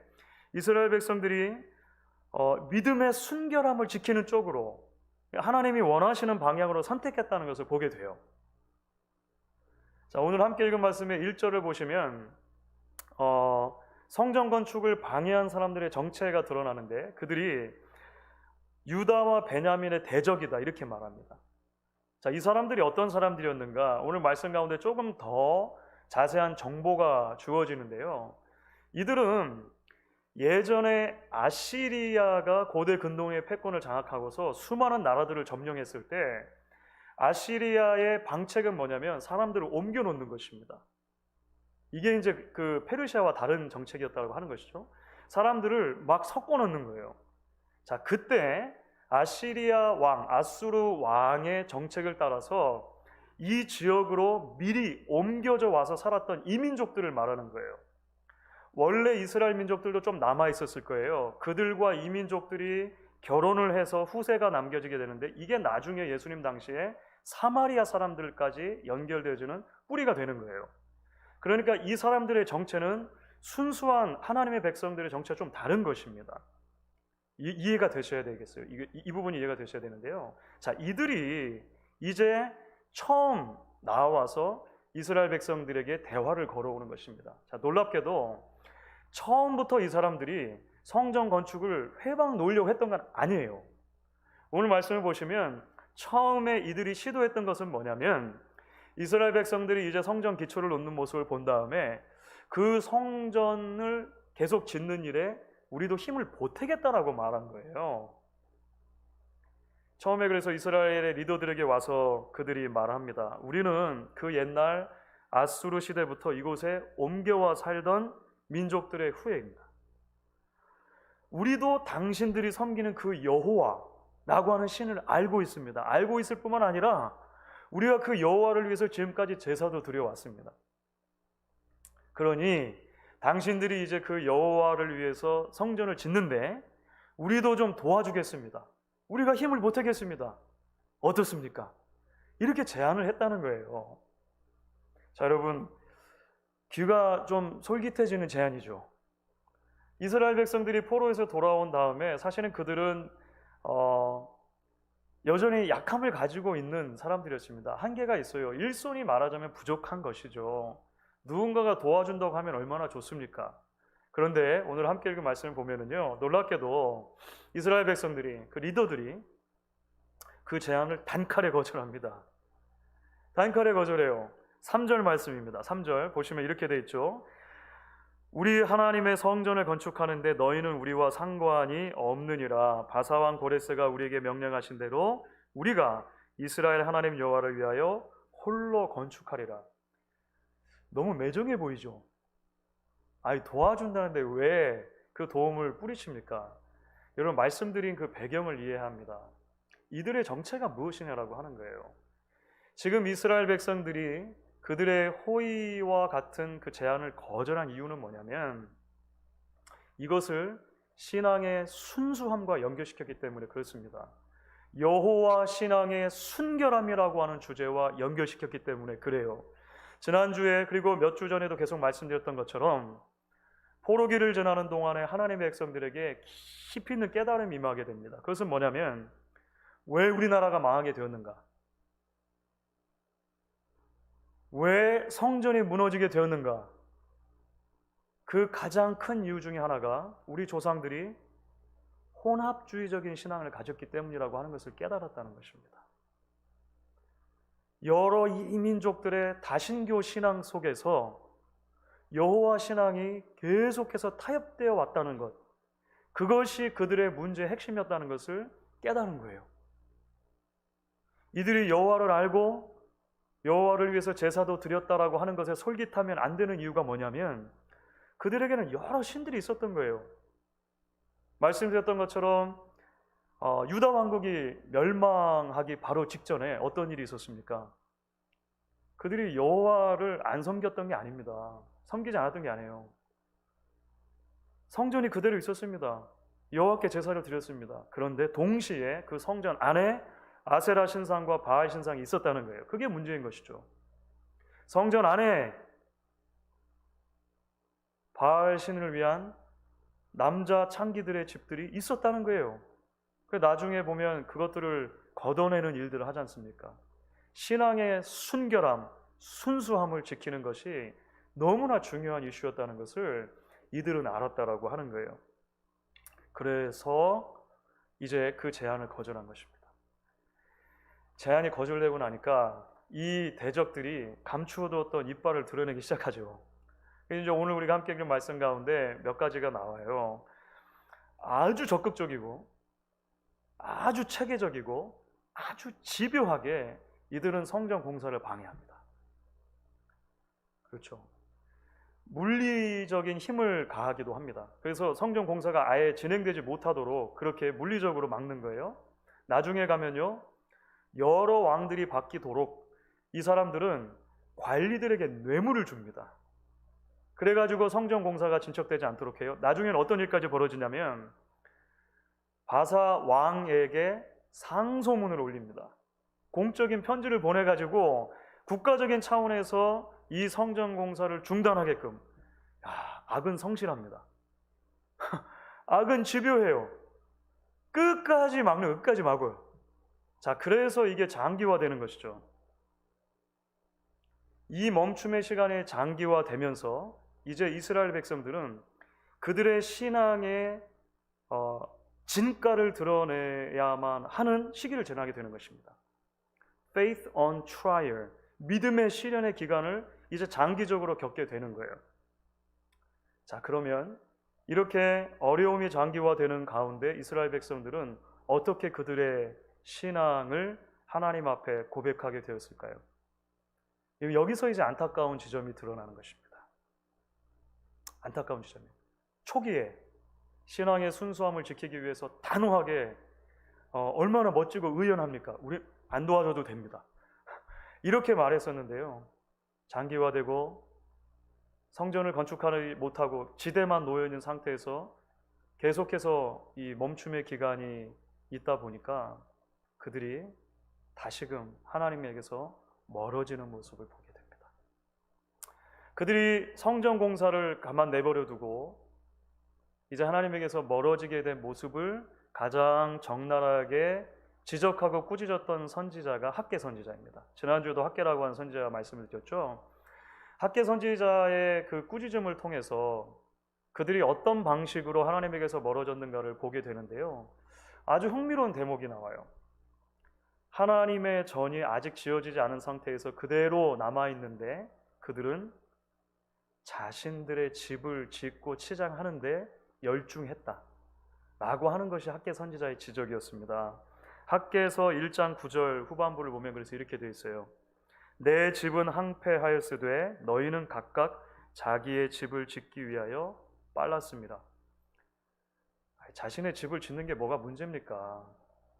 S1: 이스라엘 백성들이 믿음의 순결함을 지키는 쪽으로 하나님이 원하시는 방향으로 선택했다는 것을 보게 돼요. 자, 오늘 함께 읽은 말씀의 1절을 보시면 성전 건축을 방해한 사람들의 정체가 드러나는데 그들이 유다와 베냐민의 대적이다 이렇게 말합니다. 자, 이 사람들이 어떤 사람들이었는가? 오늘 말씀 가운데 조금 더 자세한 정보가 주어지는데요. 이들은 예전에 아시리아가 고대 근동의 패권을 장악하고서 수많은 나라들을 점령했을 때 아시리아의 방책은 뭐냐면 사람들을 옮겨 놓는 것입니다. 이게 이제 그 페르시아와 다른 정책이었다고 하는 것이죠. 사람들을 막 섞어 놓는 거예요. 자, 그때 아시리아 왕, 아수르 왕의 정책을 따라서 이 지역으로 미리 옮겨져 와서 살았던 이민족들을 말하는 거예요. 원래 이스라엘 민족들도 좀 남아 있었을 거예요. 그들과 이민족들이 결혼을 해서 후세가 남겨지게 되는데 이게 나중에 예수님 당시에 사마리아 사람들까지 연결되어지는 뿌리가 되는 거예요. 그러니까 이 사람들의 정체는 순수한 하나님의 백성들의 정체가 좀 다른 것입니다. 이해가 되셔야 되겠어요. 이 부분이 이해가 되셔야 되는데요. 자, 이들이 이제 처음 나와서 이스라엘 백성들에게 대화를 걸어오는 것입니다. 자, 놀랍게도 처음부터 이 사람들이 성전 건축을 회방 놓으려고 했던 건 아니에요. 오늘 말씀을 보시면 처음에 이들이 시도했던 것은 뭐냐면 이스라엘 백성들이 이제 성전 기초를 놓는 모습을 본 다음에 그 성전을 계속 짓는 일에 우리도 힘을 보태겠다라고 말한 거예요. 처음에 그래서 이스라엘의 리더들에게 와서 그들이 말합니다. 우리는 그 옛날 아수르 시대부터 이곳에 옮겨와 살던 민족들의 후예입니다. 우리도 당신들이 섬기는 그 여호와라고 하는 신을 알고 있습니다. 알고 있을 뿐만 아니라 우리가 그 여호와를 위해서 지금까지 제사도 드려왔습니다. 그러니 당신들이 이제 그 여호와를 위해서 성전을 짓는데 우리도 좀 도와주겠습니다. 우리가 힘을 보태겠습니다. 어떻습니까? 이렇게 제안을 했다는 거예요. 자, 여러분, 귀가 좀 솔깃해지는 제안이죠. 이스라엘 백성들이 포로에서 돌아온 다음에 사실은 그들은 여전히 약함을 가지고 있는 사람들이었습니다. 한계가 있어요. 일손이 말하자면 부족한 것이죠. 누군가가 도와준다고 하면 얼마나 좋습니까? 그런데 오늘 함께 읽은 말씀을 보면은요, 놀랍게도 이스라엘 백성들이, 그 리더들이 그 제안을 단칼에 거절합니다. 단칼에 거절해요. 3절 말씀입니다. 3절 보시면 이렇게 돼 있죠. 우리 하나님의 성전을 건축하는데 너희는 우리와 상관이 없느니라. 바사왕 고레스가 우리에게 명령하신 대로 우리가 이스라엘 하나님 여호와를 위하여 홀로 건축하리라. 너무 매정해 보이죠? 아니, 도와준다는데 왜 그 도움을 뿌리칩니까? 여러분, 말씀드린 그 배경을 이해해야 합니다. 이들의 정체가 무엇이냐라고 하는 거예요. 지금 이스라엘 백성들이 그들의 호의와 같은 그 제안을 거절한 이유는 뭐냐면 이것을 신앙의 순수함과 연결시켰기 때문에 그렇습니다. 여호와 신앙의 순결함이라고 하는 주제와 연결시켰기 때문에 그래요. 지난주에 그리고 몇 주 전에도 계속 말씀드렸던 것처럼 포로기를 지나는 동안에 하나님의 백성들에게 깊이 있는 깨달음이 임하게 됩니다. 그것은 뭐냐면 왜 우리나라가 망하게 되었는가? 왜 성전이 무너지게 되었는가? 그 가장 큰 이유 중에 하나가 우리 조상들이 혼합주의적인 신앙을 가졌기 때문이라고 하는 것을 깨달았다는 것입니다. 여러 이민족들의 다신교 신앙 속에서 여호와 신앙이 계속해서 타협되어 왔다는 것, 그것이 그들의 문제의 핵심이었다는 것을 깨달은 거예요. 이들이 여호와를 알고 여호와를 위해서 제사도 드렸다라고 하는 것에 솔깃하면 안 되는 이유가 뭐냐면 그들에게는 여러 신들이 있었던 거예요. 말씀드렸던 것처럼 유다 왕국이 멸망하기 바로 직전에 어떤 일이 있었습니까? 그들이 여호와를 안 섬겼던 게 아닙니다. 섬기지 않았던 게 아니에요. 성전이 그대로 있었습니다. 여호와께 제사를 드렸습니다. 그런데 동시에 그 성전 안에 아세라 신상과 바알 신상이 있었다는 거예요. 그게 문제인 것이죠. 성전 안에 바알 신을 위한 남자 창기들의 집들이 있었다는 거예요. 나중에 보면 그것들을 걷어내는 일들을 하지 않습니까? 신앙의 순결함, 순수함을 지키는 것이 너무나 중요한 이슈였다는 것을 이들은 알았다라고 하는 거예요. 그래서 이제 그 제안을 거절한 것입니다. 제안이 거절되고 나니까 이 대적들이 감추어두었던 이빨을 드러내기 시작하죠. 이제 오늘 우리가 함께 읽은 말씀 가운데 몇 가지가 나와요. 아주 적극적이고 아주 체계적이고 아주 집요하게 이들은 성전 공사를 방해합니다. 그렇죠. 물리적인 힘을 가하기도 합니다. 그래서 성전 공사가 아예 진행되지 못하도록 그렇게 물리적으로 막는 거예요. 나중에 가면요, 여러 왕들이 바뀌도록 이 사람들은 관리들에게 뇌물을 줍니다. 그래가지고 성전 공사가 진척되지 않도록 해요. 나중에는 어떤 일까지 벌어지냐면 바사 왕에게 상소문을 올립니다. 공적인 편지를 보내가지고 국가적인 차원에서 이 성전 공사를 중단하게끔. 악은 성실합니다. 악은 집요해요. 끝까지 막는, 끝까지 막아요. 자, 그래서 이게 장기화되는 것이죠. 이 멈춤의 시간이 장기화되면서 이제 이스라엘 백성들은 그들의 신앙의 진가를 드러내야만 하는 시기를 지나게 되는 것입니다. Faith on trial, 믿음의 시련의 기간을 이제 장기적으로 겪게 되는 거예요. 자, 그러면 이렇게 어려움이 장기화되는 가운데 이스라엘 백성들은 어떻게 그들의 신앙을 하나님 앞에 고백하게 되었을까요? 여기서 이제 안타까운 지점이 드러나는 것입니다. 안타까운 지점이. 초기에 신앙의 순수함을 지키기 위해서 단호하게 얼마나 멋지고 의연합니까? 우리 안 도와줘도 됩니다. 이렇게 말했었는데요. 장기화되고 성전을 건축하지 못하고 지대만 놓여 있는 상태에서 계속해서 이 멈춤의 기간이 있다 보니까 그들이 다시금 하나님에게서 멀어지는 모습을 보게 됩니다. 그들이 성전 공사를 가만 내버려 두고 이제 하나님에게서 멀어지게 된 모습을 가장 적나라하게 지적하고 꾸짖었던 선지자가 학개 선지자입니다. 지난주에도 학개라고 하는 선지자 말씀을 드렸죠. 학개 선지자의 그 꾸짖음을 통해서 그들이 어떤 방식으로 하나님에게서 멀어졌는가를 보게 되는데요. 아주 흥미로운 대목이 나와요. 하나님의 전이 아직 지어지지 않은 상태에서 그대로 남아있는데 그들은 자신들의 집을 짓고 치장하는데 열중했다 라고 하는 것이 학개 선지자의 지적이었습니다. 학개서 1장 9절 후반부를 보면 그래서 이렇게 되어 있어요. 내 집은 항폐하였으되 너희는 각각 자기의 집을 짓기 위하여 빨랐습니다. 자신의 집을 짓는 게 뭐가 문제입니까?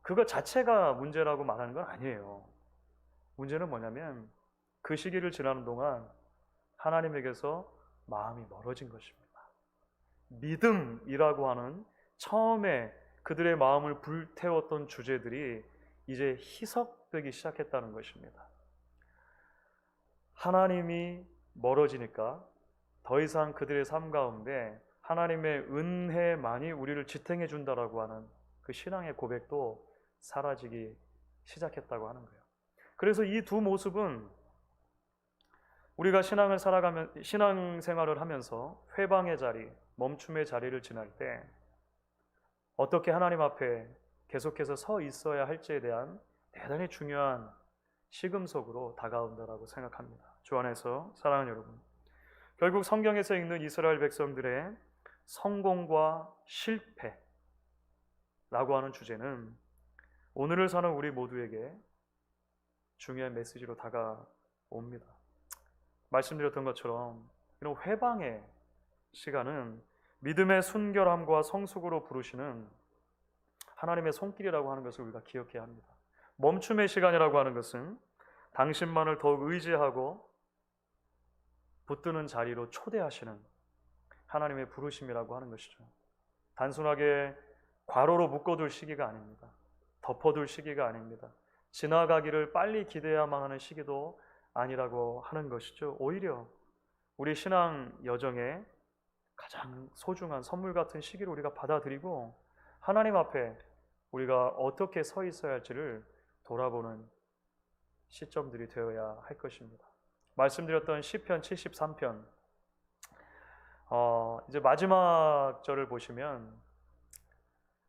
S1: 그거 자체가 문제라고 말하는 건 아니에요. 문제는 뭐냐면 그 시기를 지나는 동안 하나님에게서 마음이 멀어진 것입니다. 믿음이라고 하는 처음에 그들의 마음을 불태웠던 주제들이 이제 희석되기 시작했다는 것입니다. 하나님이 멀어지니까 더 이상 그들의 삶 가운데 하나님의 은혜만이 우리를 지탱해 준다라고 하는 그 신앙의 고백도 사라지기 시작했다고 하는 거예요. 그래서 이 두 모습은 우리가 신앙생활을 하면서 회방의 자리, 멈춤의 자리를 지날 때 어떻게 하나님 앞에 계속해서 서 있어야 할지에 대한 대단히 중요한 시금석으로 다가온다라고 생각합니다. 주 안에서 사랑하는 여러분, 결국 성경에서 읽는 이스라엘 백성들의 성공과 실패라고 하는 주제는 오늘을 사는 우리 모두에게 중요한 메시지로 다가옵니다. 말씀드렸던 것처럼 이런 회방의 시간은 믿음의 순결함과 성숙으로 부르시는 하나님의 손길이라고 하는 것을 우리가 기억해야 합니다. 멈춤의 시간이라고 하는 것은 당신만을 더욱 의지하고 붙드는 자리로 초대하시는 하나님의 부르심이라고 하는 것이죠. 단순하게 과로로 묶어둘 시기가 아닙니다. 덮어둘 시기가 아닙니다. 지나가기를 빨리 기대야만 하는 시기도 아니라고 하는 것이죠. 오히려 우리 신앙 여정에 가장 소중한 선물 같은 시기를 우리가 받아들이고 하나님 앞에 우리가 어떻게 서 있어야 할지를 돌아보는 시점들이 되어야 할 것입니다. 말씀드렸던 시편 73편 이제 마지막 절을 보시면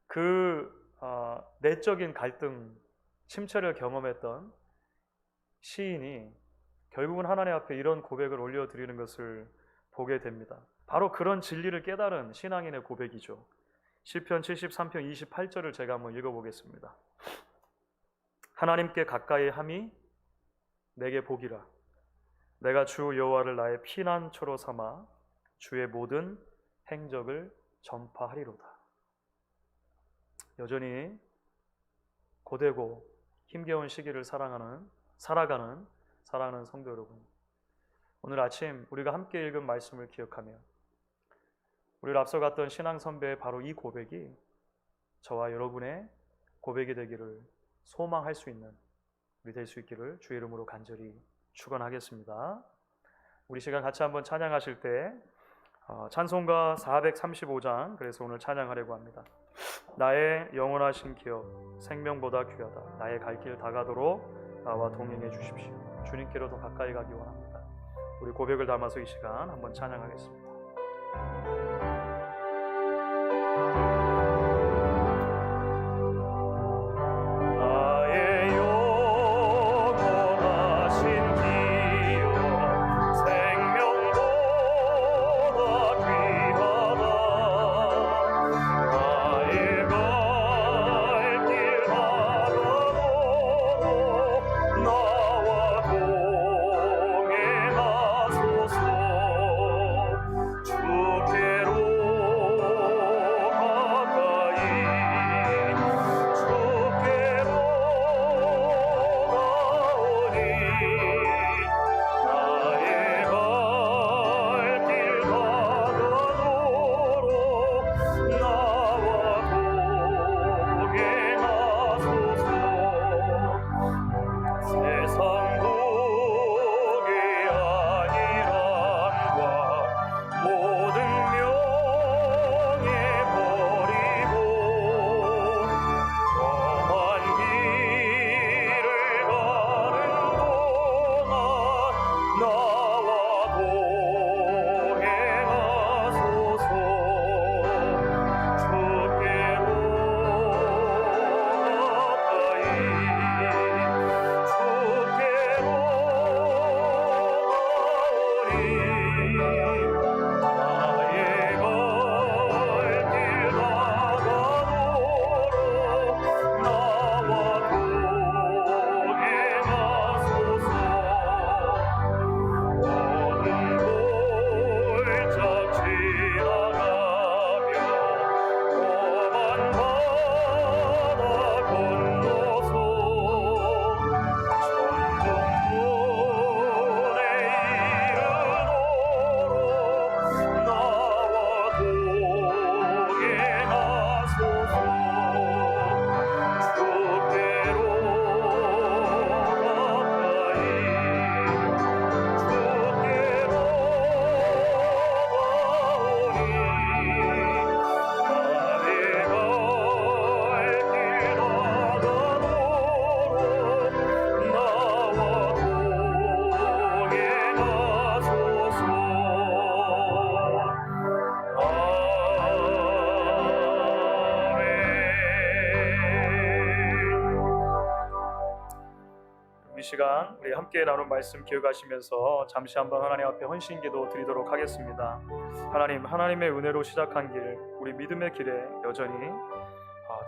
S1: 그 내적인 갈등, 침체를 경험했던 시인이 결국은 하나님 앞에 이런 고백을 올려드리는 것을 보게 됩니다. 바로 그런 진리를 깨달은 신앙인의 고백이죠. 시편 73편 28절을 제가 한번 읽어보겠습니다. 하나님께 가까이 함이 내게 복이라. 내가 주 여호와를 나의 피난처로 삼아 주의 모든 행적을 전파하리로다. 여전히 고되고 힘겨운 시기를 살아가는 사랑하는 성도 여러분, 오늘 아침 우리가 함께 읽은 말씀을 기억하며 우리를 앞서갔던 신앙 선배의 바로 이 고백이 저와 여러분의 고백이 되기를 소망할 수 있는 우리 될 수 있기를 주의 이름으로 간절히 축원하겠습니다. 우리 시간 같이 한번 찬양하실 때 찬송가 435장, 그래서 오늘 찬양하려고 합니다. 나의 영원하신 기업 생명보다 귀하다. 나의 갈 길 다가도록 나와 동행해 주십시오. 주님께로 더 가까이 가기 원합니다. 우리 고백을 담아서 이 시간 한번 찬양하겠습니다. 시간 우리 함께 나눈 말씀 기억하시면서 잠시 한번 하나님 앞에 헌신기도 드리도록 하겠습니다. 하나님, 하나님의 은혜로 시작한 길, 우리 믿음의 길에 여전히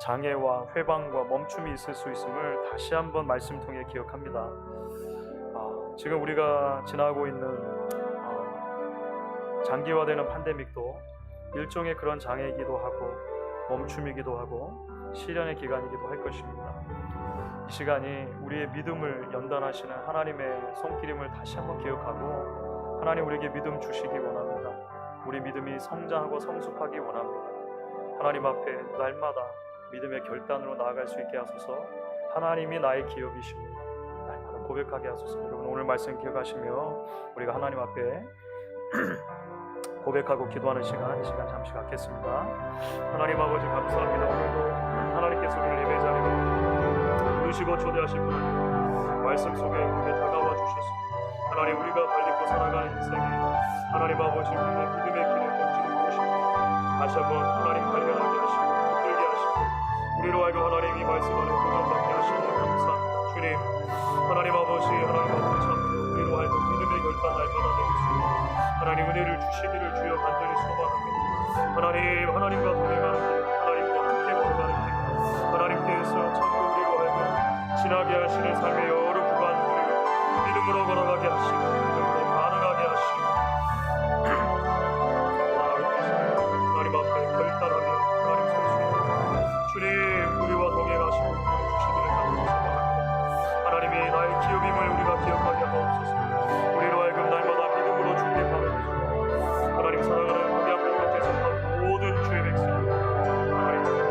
S1: 장애와 회방과 멈춤이 있을 수 있음을 다시 한번 말씀 통해 기억합니다. 지금 우리가 지나고 있는 장기화되는 팬데믹도 일종의 그런 장애이기도 하고 멈춤이기도 하고 시련의 기간이기도 할 것입니다. 이 시간이 우리의 믿음을 연단하시는 하나님의 손길임을 다시 한번 기억하고 하나님 우리에게 믿음 주시기 원합니다. 우리 믿음이 성장하고 성숙하기 원합니다. 하나님 앞에 날마다 믿음의 결단으로 나아갈 수 있게 하소서. 하나님이 나의 기업이심을 날마다 고백하게 하소서. 여러분 오늘 말씀 기억하시며 우리가 하나님 앞에 고백하고 기도하는 시간, 이 시간 잠시 갖겠습니다. 하나님 아버지 감사합니다. 오늘도 하나님께서 우리를 예배 자리로 부르시고 초대하신 하나님 말씀 속에 우리에게 다가와 주셨습니다. 하나님 우리가 발딛고 살아가는 인생에 하나님 아버지 우리의 믿음의 길에 던지는 것입니다. 다시 한번 하나님 발견하게 하시고 붙들게 하시고 우리로 하여금 하나님 이 말씀 안에 도전받게 하시니 감사합니다. 주님 하나님 아버지 하나님 앞에 참 우리로 하여금 믿음의 결단 날마다 내리시고 하나님 은혜를 주시기를 주여 간절히 소망합니다. 하나님 하나님과 동행하는 길, 하나님과 함께 걸어가는 길, 하나님께서 참 지나게 하시는 삶의 여러 구간들을 믿음으로 걸어가게 하시고 믿음으로 반응하게 하시고 하나님 앞에 결단하며 하나님 선수에 주님 우리와 동행하시고 우리를 주시기를 간절히 소망합니다. 하나님이 나의 기업임을 우리가 기억하게 하옵소서. 우리로 하여금 날마다 믿음으로 주께 바라보시고 하나님 사랑하는 우리 앞에 곁에서 모든 주의 백성 하나님 주님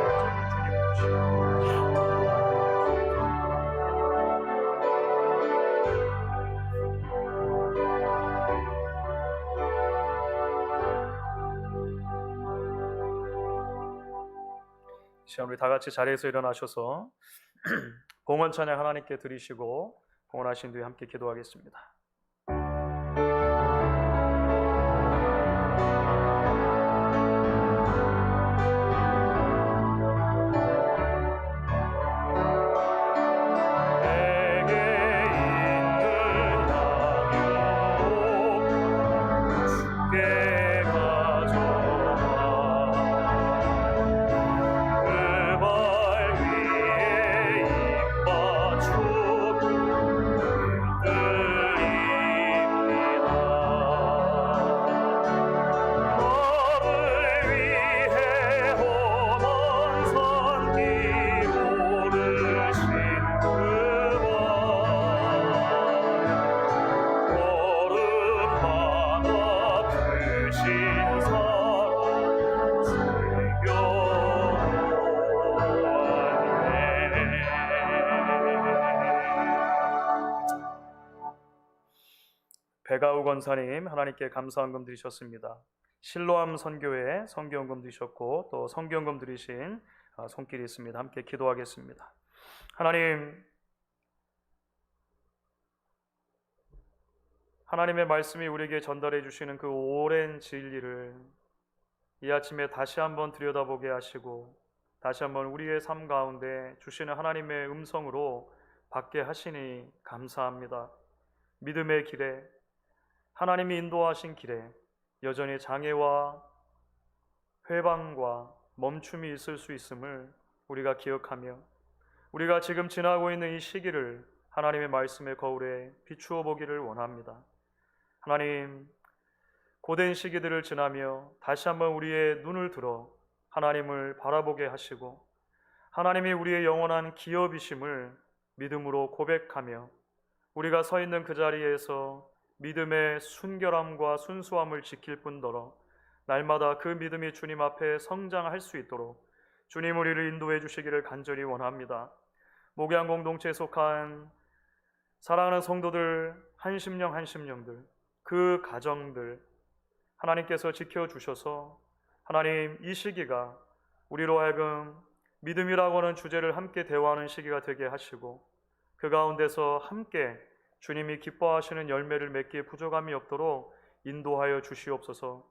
S1: 시간 우리 다 같이 자리에서 일어나셔서 봉헌 찬양 하나님께 드리시고 봉헌하신 뒤에 함께 기도하겠습니다. 배가우 권사님 하나님께 감사헌금 드리셨습니다. 실로암 선교회 선교헌금 드리셨고 또 선교헌금 드리신 손길이 있습니다. 함께 기도하겠습니다. 하나님의 말씀이 우리에게 전달해 주시는 그 오랜 진리를 이 아침에 다시 한번 들여다보게 하시고 다시 한번 우리의 삶 가운데 주시는 하나님의 음성으로 받게 하시니 감사합니다. 믿음의 길에 하나님이 인도하신 길에 여전히 장애와 회방과 멈춤이 있을 수 있음을 우리가 기억하며 우리가 지금 지나고 있는 이 시기를 하나님의 말씀의 거울에 비추어 보기를 원합니다. 하나님, 고된 시기들을 지나며 다시 한번 우리의 눈을 들어 하나님을 바라보게 하시고 하나님이 우리의 영원한 기업이심을 믿음으로 고백하며 우리가 서 있는 그 자리에서 믿음의 순결함과 순수함을 지킬 뿐더러 날마다 그 믿음이 주님 앞에 성장할 수 있도록 주님 우리를 인도해 주시기를 간절히 원합니다. 목양 공동체에 속한 사랑하는 성도들, 한심령들, 그 가정들 하나님께서 지켜주셔서 하나님 이 시기가 우리로 하여금 믿음이라고 하는 주제를 함께 대화하는 시기가 되게 하시고 그 가운데서 함께 주님이 기뻐하시는 열매를 맺기에 부족함이 없도록 인도하여 주시옵소서.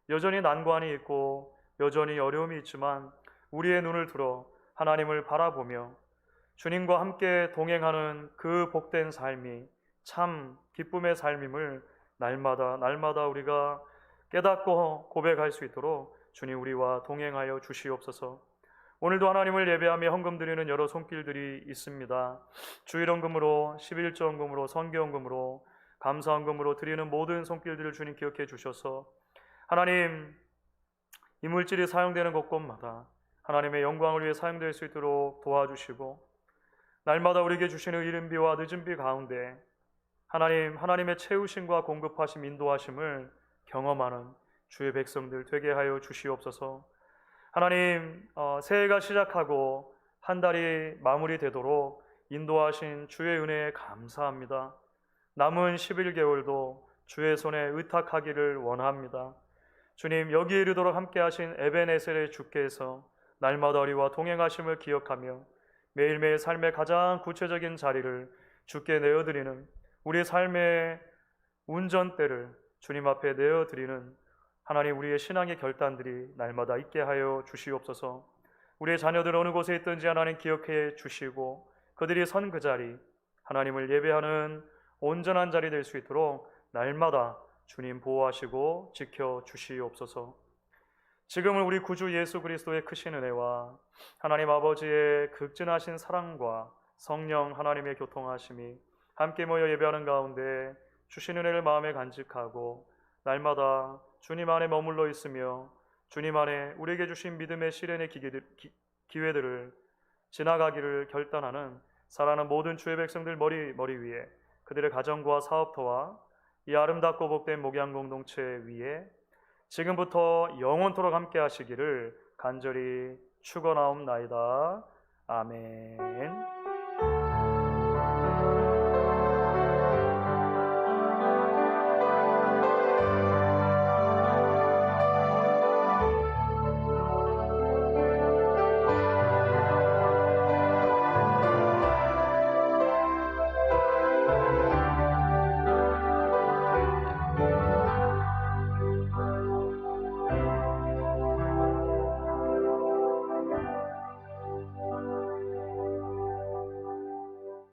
S1: 여전히 난관이 있고 여전히 어려움이 있지만 우리의 눈을 들어 하나님을 바라보며 주님과 함께 동행하는 그 복된 삶이 참 기쁨의 삶임을 날마다 우리가 깨닫고 고백할 수 있도록 주님 우리와 동행하여 주시옵소서. 오늘도 하나님을 예배하며 헌금 드리는 여러 손길들이 있습니다. 주일헌금으로, 11조헌금으로, 선교헌금으로, 감사헌금으로 드리는 모든 손길들을 주님 기억해 주셔서 하나님 이 물질이 사용되는 곳곳마다 하나님의 영광을 위해 사용될 수 있도록 도와주시고 날마다 우리에게 주시는 이른비와 늦은비 가운데 하나님의 채우심과 공급하심, 인도하심을 경험하는 주의 백성들 되게 하여 주시옵소서. 하나님 새해가 시작하고 한 달이 마무리되도록 인도하신 주의 은혜에 감사합니다. 남은 11개월도 주의 손에 의탁하기를 원합니다. 주님 여기에 이르도록 함께 하신 에베네셀의 주께서 날마다 우리와 동행하심을 기억하며 매일매일 삶의 가장 구체적인 자리를 주께 내어드리는 우리의 삶의 운전대를 주님 앞에 내어드리는 하나님 우리의 신앙의 결단들이 날마다 있게 하여 주시옵소서. 우리의 자녀들 어느 곳에 있든지 하나님 기억해 주시고 그들이 선 그 자리 하나님을 예배하는 온전한 자리 될 수 있도록 날마다 주님 보호하시고 지켜 주시옵소서. 지금은 우리 구주 예수 그리스도의 크신 은혜와 하나님 아버지의 극진하신 사랑과 성령 하나님의 교통하심이 함께 모여 예배하는 가운데 주신 은혜를 마음에 간직하고 날마다 주님 안에 머물러 있으며 주님 안에 우리에게 주신 믿음의 시련의 기회들을 지나가기를 결단하는 사랑하는 모든 주의 백성들 머리 위에 그들의 가정과 사업터와 이 아름답고 복된 목양 공동체 위에 지금부터 영원토록 함께 하시기를 간절히 축원하옵나이다. 아멘.